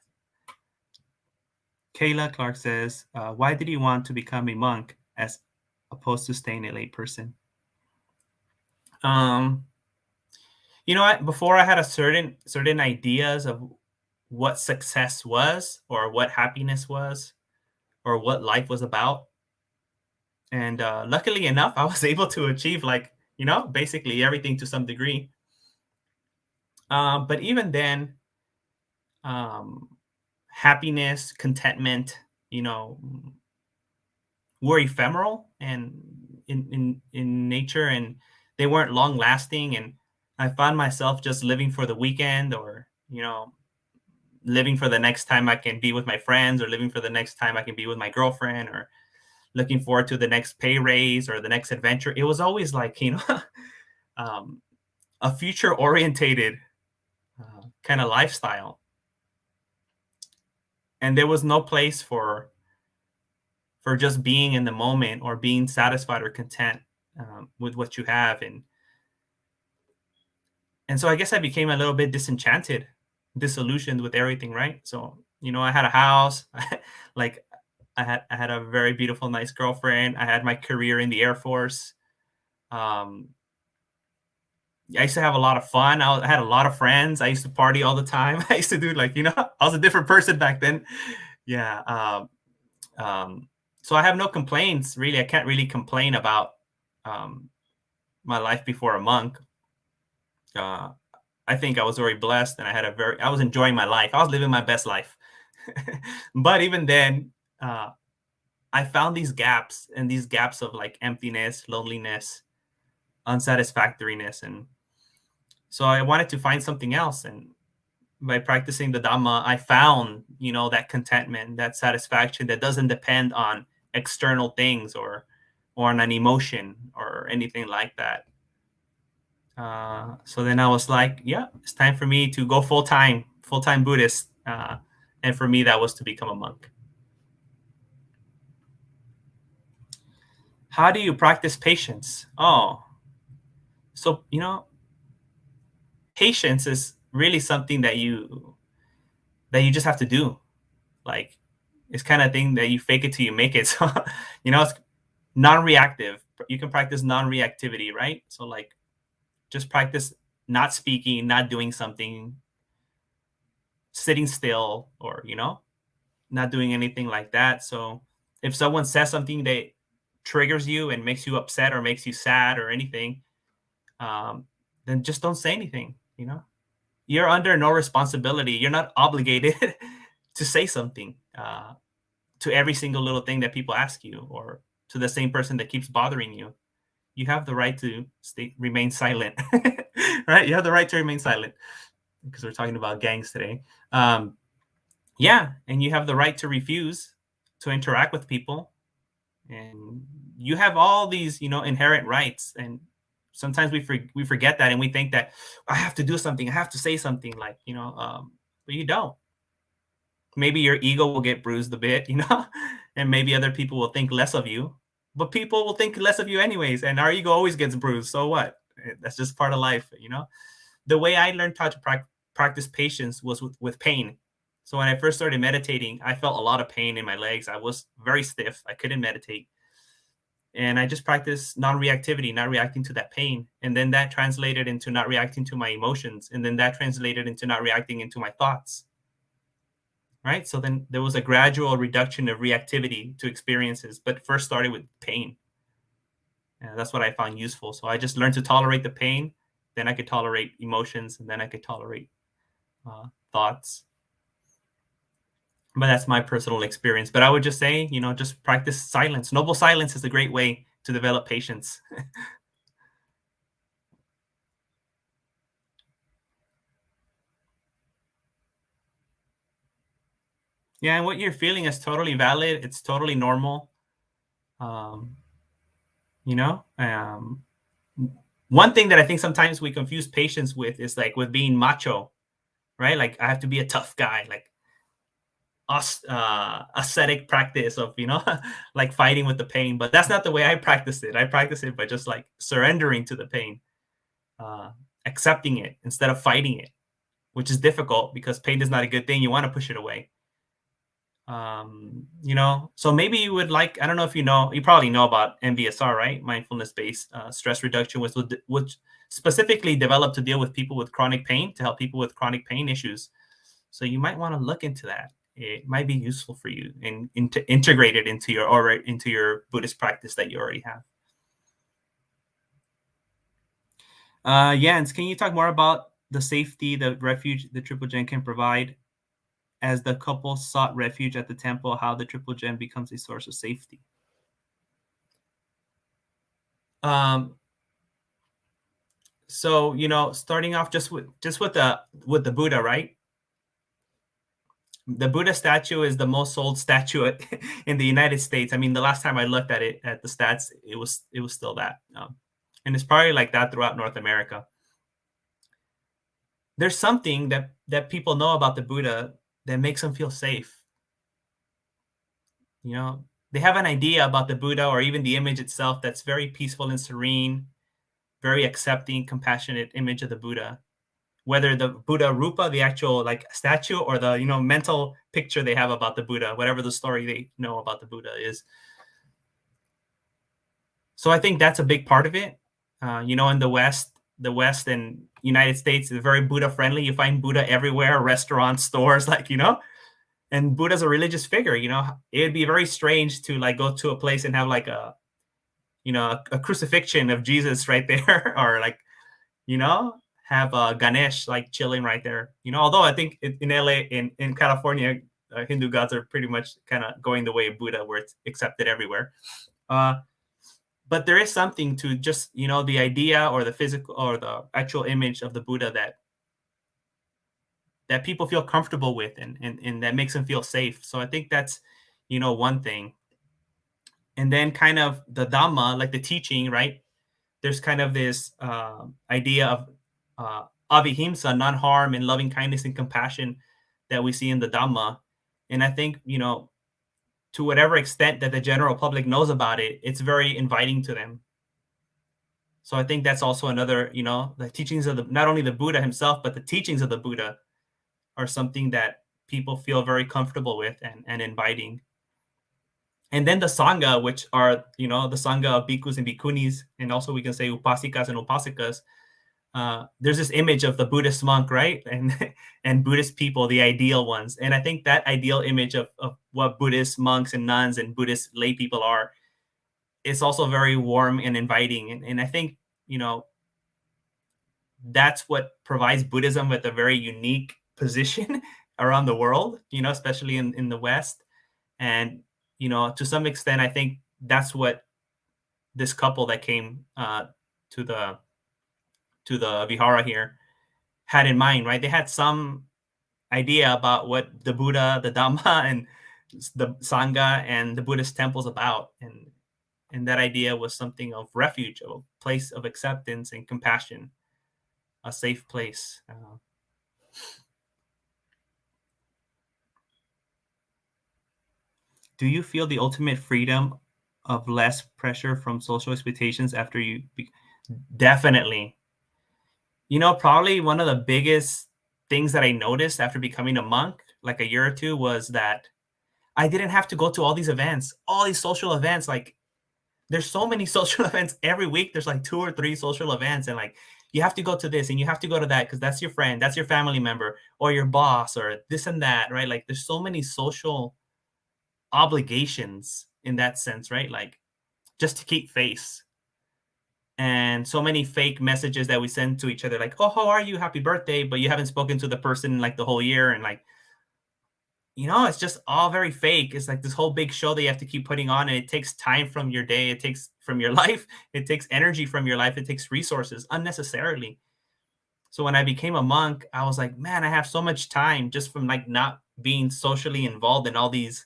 Speaker 1: Kayla Clark says, why did you want to become a monk as opposed to staying a lay person? Before I had a certain ideas of what success was or what happiness was or what life was about. And luckily enough, I was able to achieve basically everything to some degree. But even then, happiness, contentment, were ephemeral and in nature, and they weren't long lasting. And I found myself just living for the weekend, or living for the next time I can be with my friends, or living for the next time I can be with my girlfriend, or looking forward to the next pay raise or the next adventure. It was always like, a future orientated kind of lifestyle. and there was no place for just being in the moment or being satisfied or content with what you have. And so I guess I became a little bit disenchanted, disillusioned with everything, right? So, I had a house, like I had a very beautiful, nice girlfriend. I had my career in the Air Force. Um, I used to have a lot of fun. I had a lot of friends. I used to party all the time. I used to do like, I was a different person back then. Yeah. Um, so I have no complaints, really. I can't really complain about um, my life before a monk. Uh, I think I was very blessed, and I was enjoying my life. I was living my best life. But even then, uh, I found these gaps of like emptiness, loneliness, unsatisfactoriness. And so I wanted to find something else. And by practicing the Dhamma, I found, that contentment, that satisfaction that doesn't depend on external things or on an emotion or anything like that. So then I was like, yeah, it's time for me to go full time Buddhist. And for me, that was to become a monk. How do you practice patience? Oh, so, patience is really something that you just have to do. Like, it's kind of thing that you fake it till you make it. So, it's non-reactive. You can practice non-reactivity, right? So like, just practice not speaking, not doing something, sitting still, or not doing anything like that. So if someone says something that triggers you and makes you upset or makes you sad or anything, um, then just don't say anything. You're under no responsibility. You're not obligated to say something to every single little thing that people ask you, or to the same person that keeps bothering you. You have the right to remain silent. Right? You have the right to remain silent, because we're talking about gangs today. Yeah, and you have the right to refuse to interact with people, and you have all these, inherent rights. And sometimes we forget that, and we think that I have to do something, I have to say something, like, but you don't. Maybe your ego will get bruised a bit, and maybe other people will think less of you, but people will think less of you anyways, and our ego always gets bruised. So what? That's just part of life. The way I learned how to practice patience was with pain. So when I first started meditating, I felt a lot of pain in my legs. I was very stiff. I couldn't meditate. And I just practiced non-reactivity, not reacting to that pain. And then that translated into not reacting to my emotions. And then that translated into not reacting into my thoughts. Right? So then there was a gradual reduction of reactivity to experiences, but first started with pain. And that's what I found useful. So I just learned to tolerate the pain. Then I could tolerate emotions, and then I could tolerate thoughts. But that's my personal experience. But I would just say, just practice silence. Noble silence is a great way to develop patience. Yeah, and what you're feeling is totally valid. It's totally normal. Um, you know, um, One thing that I think sometimes we confuse patience with is like with being macho, right? Like I have to be a tough guy, like ascetic practice of, like fighting with the pain. But that's not the way I practice it. I practice it by just like surrendering to the pain, uh, accepting it instead of fighting it, which is difficult because pain is not a good thing. You want to push it away. So maybe you would like, I don't know if you probably know about MBSR, right? Mindfulness based stress reduction, which specifically developed to deal with people with chronic pain, to help people with chronic pain issues. So you might want to look into that. It might be useful for you and integrate it into your Buddhist practice that you already have. Jens, can you talk more about the safety, the refuge the Triple Gem can provide? As the couple sought refuge at the temple, how the Triple Gem becomes a source of safety. So starting off just with the Buddha, right? The Buddha statue is the most sold statue in the United States. I mean, the last time I looked at it at the stats, it was still that, and it's probably like that throughout North America. There's something that people know about the Buddha that makes them feel safe. You know, they have an idea about the Buddha or even the image itself that's very peaceful and serene, very accepting, compassionate image of the Buddha. Whether the Buddha Rupa, the actual like statue, or the mental picture they have about the Buddha, whatever the story they know about the Buddha is. So I think that's a big part of it. In the West and United States is very Buddha friendly. You find Buddha everywhere, restaurants, stores, and Buddha's a religious figure. It'd be very strange to like go to a place and have like a crucifixion of Jesus right there, or like you know have Ganesh like chilling right there. Although I think in LA, in California, Hindu gods are pretty much kind of going the way of Buddha, where it's accepted everywhere. Uh, but there is something to just the idea or the physical or the actual image of the Buddha that people feel comfortable with, and that makes them feel safe. So I think that's one thing. And then kind of the Dhamma, like the teaching, right? There's kind of this idea of avihimsa, non-harm, and loving kindness and compassion that we see in the Dhamma. And I think to whatever extent that the general public knows about it, it's very inviting to them. So I think that's also another, the teachings of not only the Buddha himself, but the teachings of the Buddha are something that people feel very comfortable with and inviting. And then the Sangha, which are, the Sangha of bhikkhus and bhikkhunis, and also we can say upasikas and upasikas. There's this image of the Buddhist monk, right? And Buddhist people, the ideal ones. And I think that ideal image of what Buddhist monks and nuns and Buddhist lay people are, it's also very warm and inviting. And I think, that's what provides Buddhism with a very unique position around the world, especially in the West. And, to some extent, I think that's what this couple that came to the Vihara here had in mind, right? They had some idea about what the Buddha, the Dhamma, and the Sangha and the Buddhist temple's about. And that idea was something of refuge, a place of acceptance and compassion, a safe place. Do you feel the ultimate freedom of less pressure from social expectations after you definitely. Probably one of the biggest things that I noticed after becoming a monk, like a year or two, was that I didn't have to go to all these events, all these social events. Like, there's so many social events every week. There's like 2 or 3 social events, and like you have to go to this and you have to go to that because that's your friend, that's your family member, or your boss, or this and that, right? Like, there's so many social obligations in that sense, right? Like, just to keep face. And so many fake messages that we send to each other, like, oh, how are you, happy birthday, but you haven't spoken to the person in like the whole year. And like, it's just all very fake. It's like this whole big show that you have to keep putting on, and it takes time from your day, it takes from your life, it takes energy from your life, it takes resources unnecessarily. So when I became a monk, I was like, man, I have so much time just from like not being socially involved in all these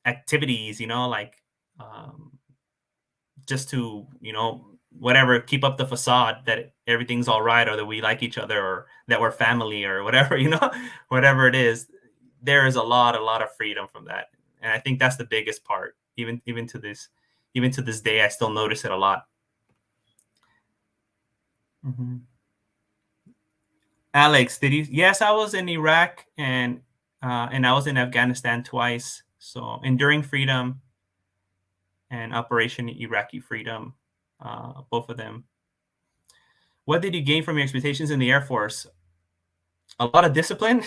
Speaker 1: activities, just to, whatever, keep up the facade that everything's all right, or that we like each other, or that we're family, or whatever, whatever it is. There is a lot of freedom from that. And I think that's the biggest part. Even to this day, I still notice it a lot. Mm-hmm. Alex, yes, I was in Iraq and I was in Afghanistan twice. So Enduring Freedom and Operation Iraqi Freedom, both of them. What did you gain from your expectations in the Air Force? A lot of discipline,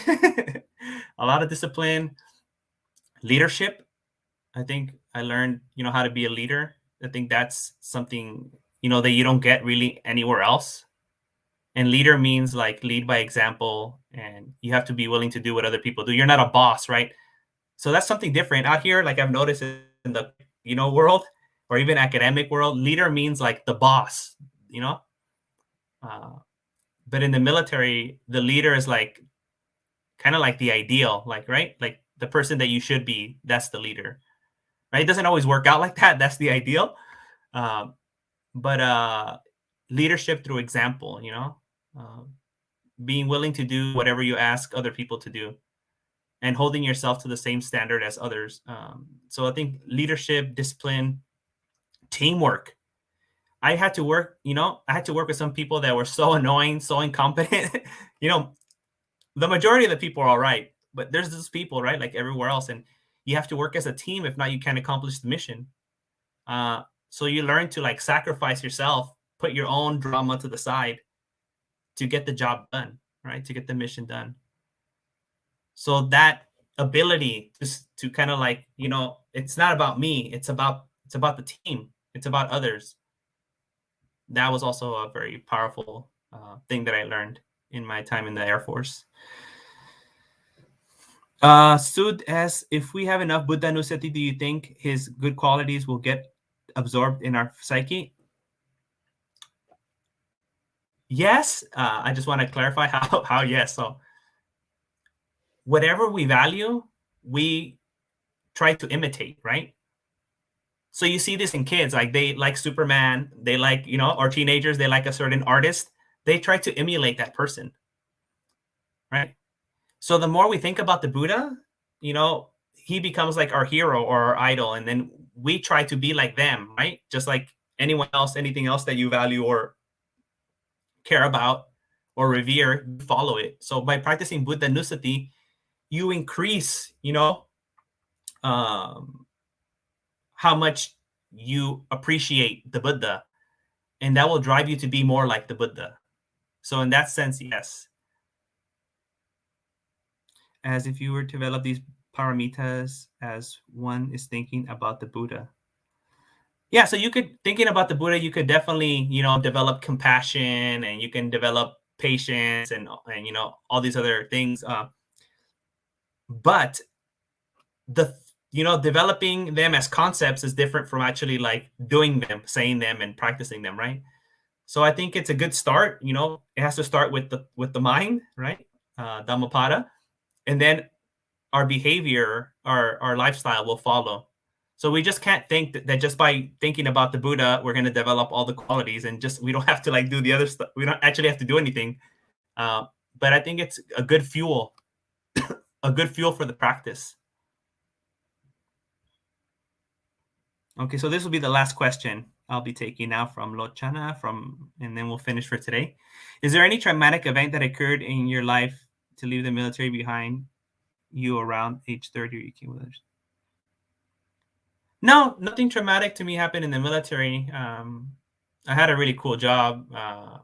Speaker 1: leadership. I think I learned, how to be a leader. I think that's something, that you don't get really anywhere else. And leader means like lead by example, and you have to be willing to do what other people do. You're not a boss, right? So that's something different out here. Like, I've noticed in the, world, or even academic world, leader means like the boss, but in the military, the leader is like kind of like the ideal, like, right? Like the person that you should be, that's the leader, right? It doesn't always work out like that. That's the ideal. But leadership through example, being willing to do whatever you ask other people to do. and holding yourself to the same standard as others. So I think leadership, discipline, teamwork. I had to work, I had to work with some people that were so annoying, so incompetent. you know, the majority of the people are all right, but there's those people, right? Like everywhere else. And you have to work as a team. If not, you can't accomplish the mission. So you learn to like sacrifice yourself, put your own drama to the side to get the job done, right? To get the mission done. So that ability to kind of like, it's not about me. It's about the team. It's about others. That was also a very powerful thing that I learned in my time in the Air Force. Sud asks, if we have enough Buddha Nusati, do you think his good qualities will get absorbed in our psyche? Yes. I just want to clarify how yes. So whatever we value, we try to imitate, right? So you see this in kids, like they like Superman, they like, or teenagers, they like a certain artist. They try to emulate that person, right? So the more we think about the Buddha, he becomes like our hero or our idol. And then we try to be like them, right? Just like anyone else, anything else that you value or care about or revere, you follow it. So by practicing Buddha Nusati, you increase, how much you appreciate the Buddha, and that will drive you to be more like the Buddha. So in that sense, yes. As if you were to develop these paramitas as one is thinking about the Buddha. Yeah, so thinking about the Buddha, you could definitely, develop compassion, and you can develop patience and all these other things. But developing them as concepts is different from actually like doing them, saying them, and practicing them, right? So I think it's a good start. It has to start with the mind, right? Dhammapada, and then our behavior, our lifestyle will follow. So we just can't think that just by thinking about the Buddha, we're going to develop all the qualities, and we don't have to like do the other stuff. We don't actually have to do anything. But I think it's a good fuel, a good fuel for the practice. Okay, so this will be the last question I'll be taking now from Lochana, and then we'll finish for today. Is there any traumatic event that occurred in your life to leave the military behind you around age 30 or you came with us? No, nothing traumatic to me happened in the military. I had a really cool job.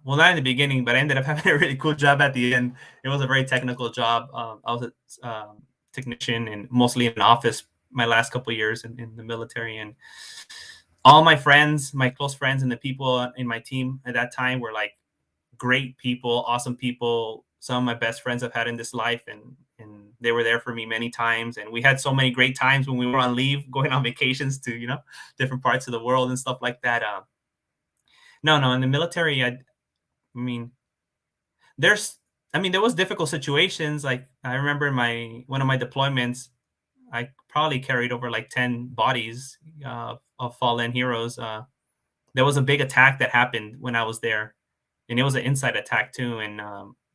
Speaker 1: Well, not in the beginning, but I ended up having a really cool job at the end. It was a very technical job. I was a technician and mostly in an office my last couple of years in the military. And all my friends, my close friends, and the people in my team at that time were like great people, awesome people. Some of my best friends I've had in this life, and they were there for me many times. And we had so many great times when we were on leave, going on vacations to, different parts of the world and stuff like that. No, in the military, I mean, there was difficult situations. Like I remember in one of my deployments, I probably carried over like 10 bodies of fallen heroes. There was a big attack that happened when I was there, and it was an inside attack too. And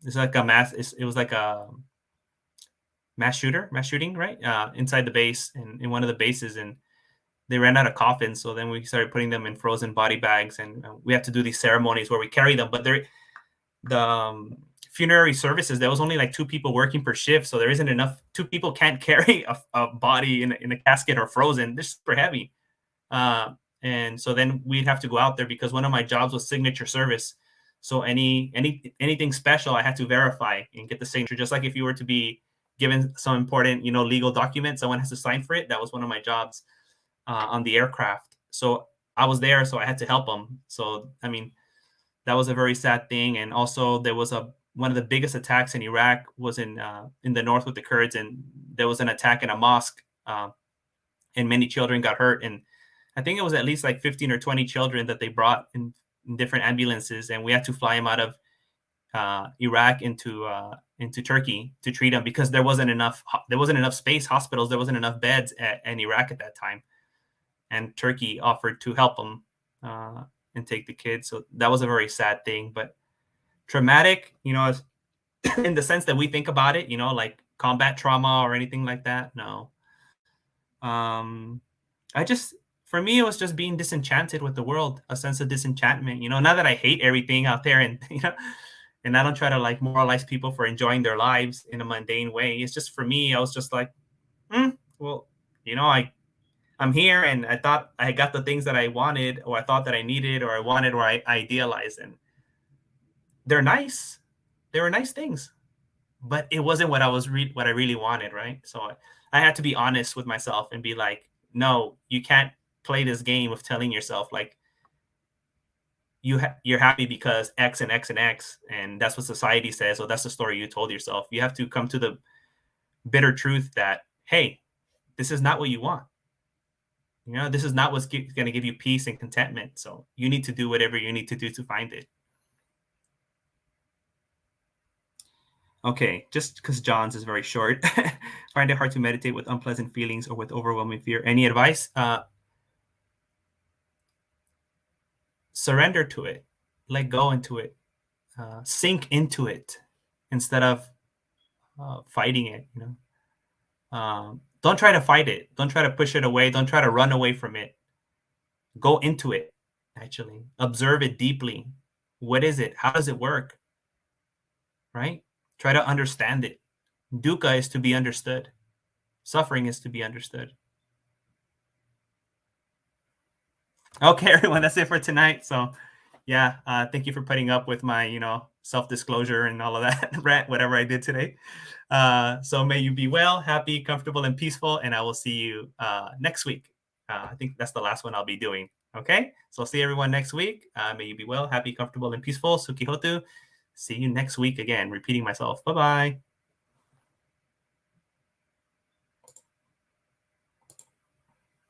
Speaker 1: it's like it was like a mass shooting, right? Inside the base and in one of the bases, and they ran out of coffins. So then we started putting them in frozen body bags, and we have to do these ceremonies where we carry them. But the funerary services, there was only like 2 people working per shift, so there isn't enough. 2 people can't carry a body in a casket or frozen. They're super heavy. And so then we'd have to go out there because one of my jobs was signature service. So anything special, I had to verify and get the signature. Just like if you were to be given some important, legal document, someone has to sign for it. That was one of my jobs on the aircraft. So I was there, so I had to help them. So, that was a very sad thing. And also there was one of the biggest attacks in Iraq was in the north with the Kurds. And there was an attack in a mosque and many children got hurt. And I think it was at least like 15 or 20 children that they brought in different ambulances. And we had to fly them out of Iraq into Turkey to treat them because there wasn't enough space, hospitals. There wasn't enough beds in Iraq at that time. And Turkey offered to help them and take the kids. So that was a very sad thing, but traumatic, in the sense that we think about it, like combat trauma or anything like that. No. I just, for me, it was just being disenchanted with the world, a sense of disenchantment. Not that I hate everything out there, and and I don't try to like moralize people for enjoying their lives in a mundane way. It's just for me, I was just like, well, I'm here, and I thought I got the things that I wanted, or I thought that I needed, or I wanted, or I idealized, and they're nice. They were nice things, but it wasn't what what I really wanted, right? So I had to be honest with myself and be like, no, you can't play this game of telling yourself like you're happy because X and X and X, and that's what society says, or that's the story you told yourself. You have to come to the bitter truth that, hey, this is not what you want. This is not what's going to give you peace and contentment. So you need to do whatever you need to do to find it. Okay, just because John's is very short. Find it hard to meditate with unpleasant feelings or with overwhelming fear. Any advice? Surrender to it. Let go into it. Sink into it instead of fighting it. Don't try to fight it. Don't try to push it away. Don't try to run away from it. Go into it, actually. Observe it deeply. What is it? How does it work? Right? Try to understand it. Dukkha is to be understood. Suffering is to be understood. Okay, everyone, that's it for tonight. So, yeah, thank you for putting up with my, self-disclosure and all of that rant, whatever I did today. So may you be well, happy, comfortable, and peaceful, and I will see you next week. I think that's the last one I'll be doing. Okay, so I'll see everyone next week. May you be well, happy, comfortable, and peaceful. Sukihotu. See you next week again. Repeating myself. Bye-bye.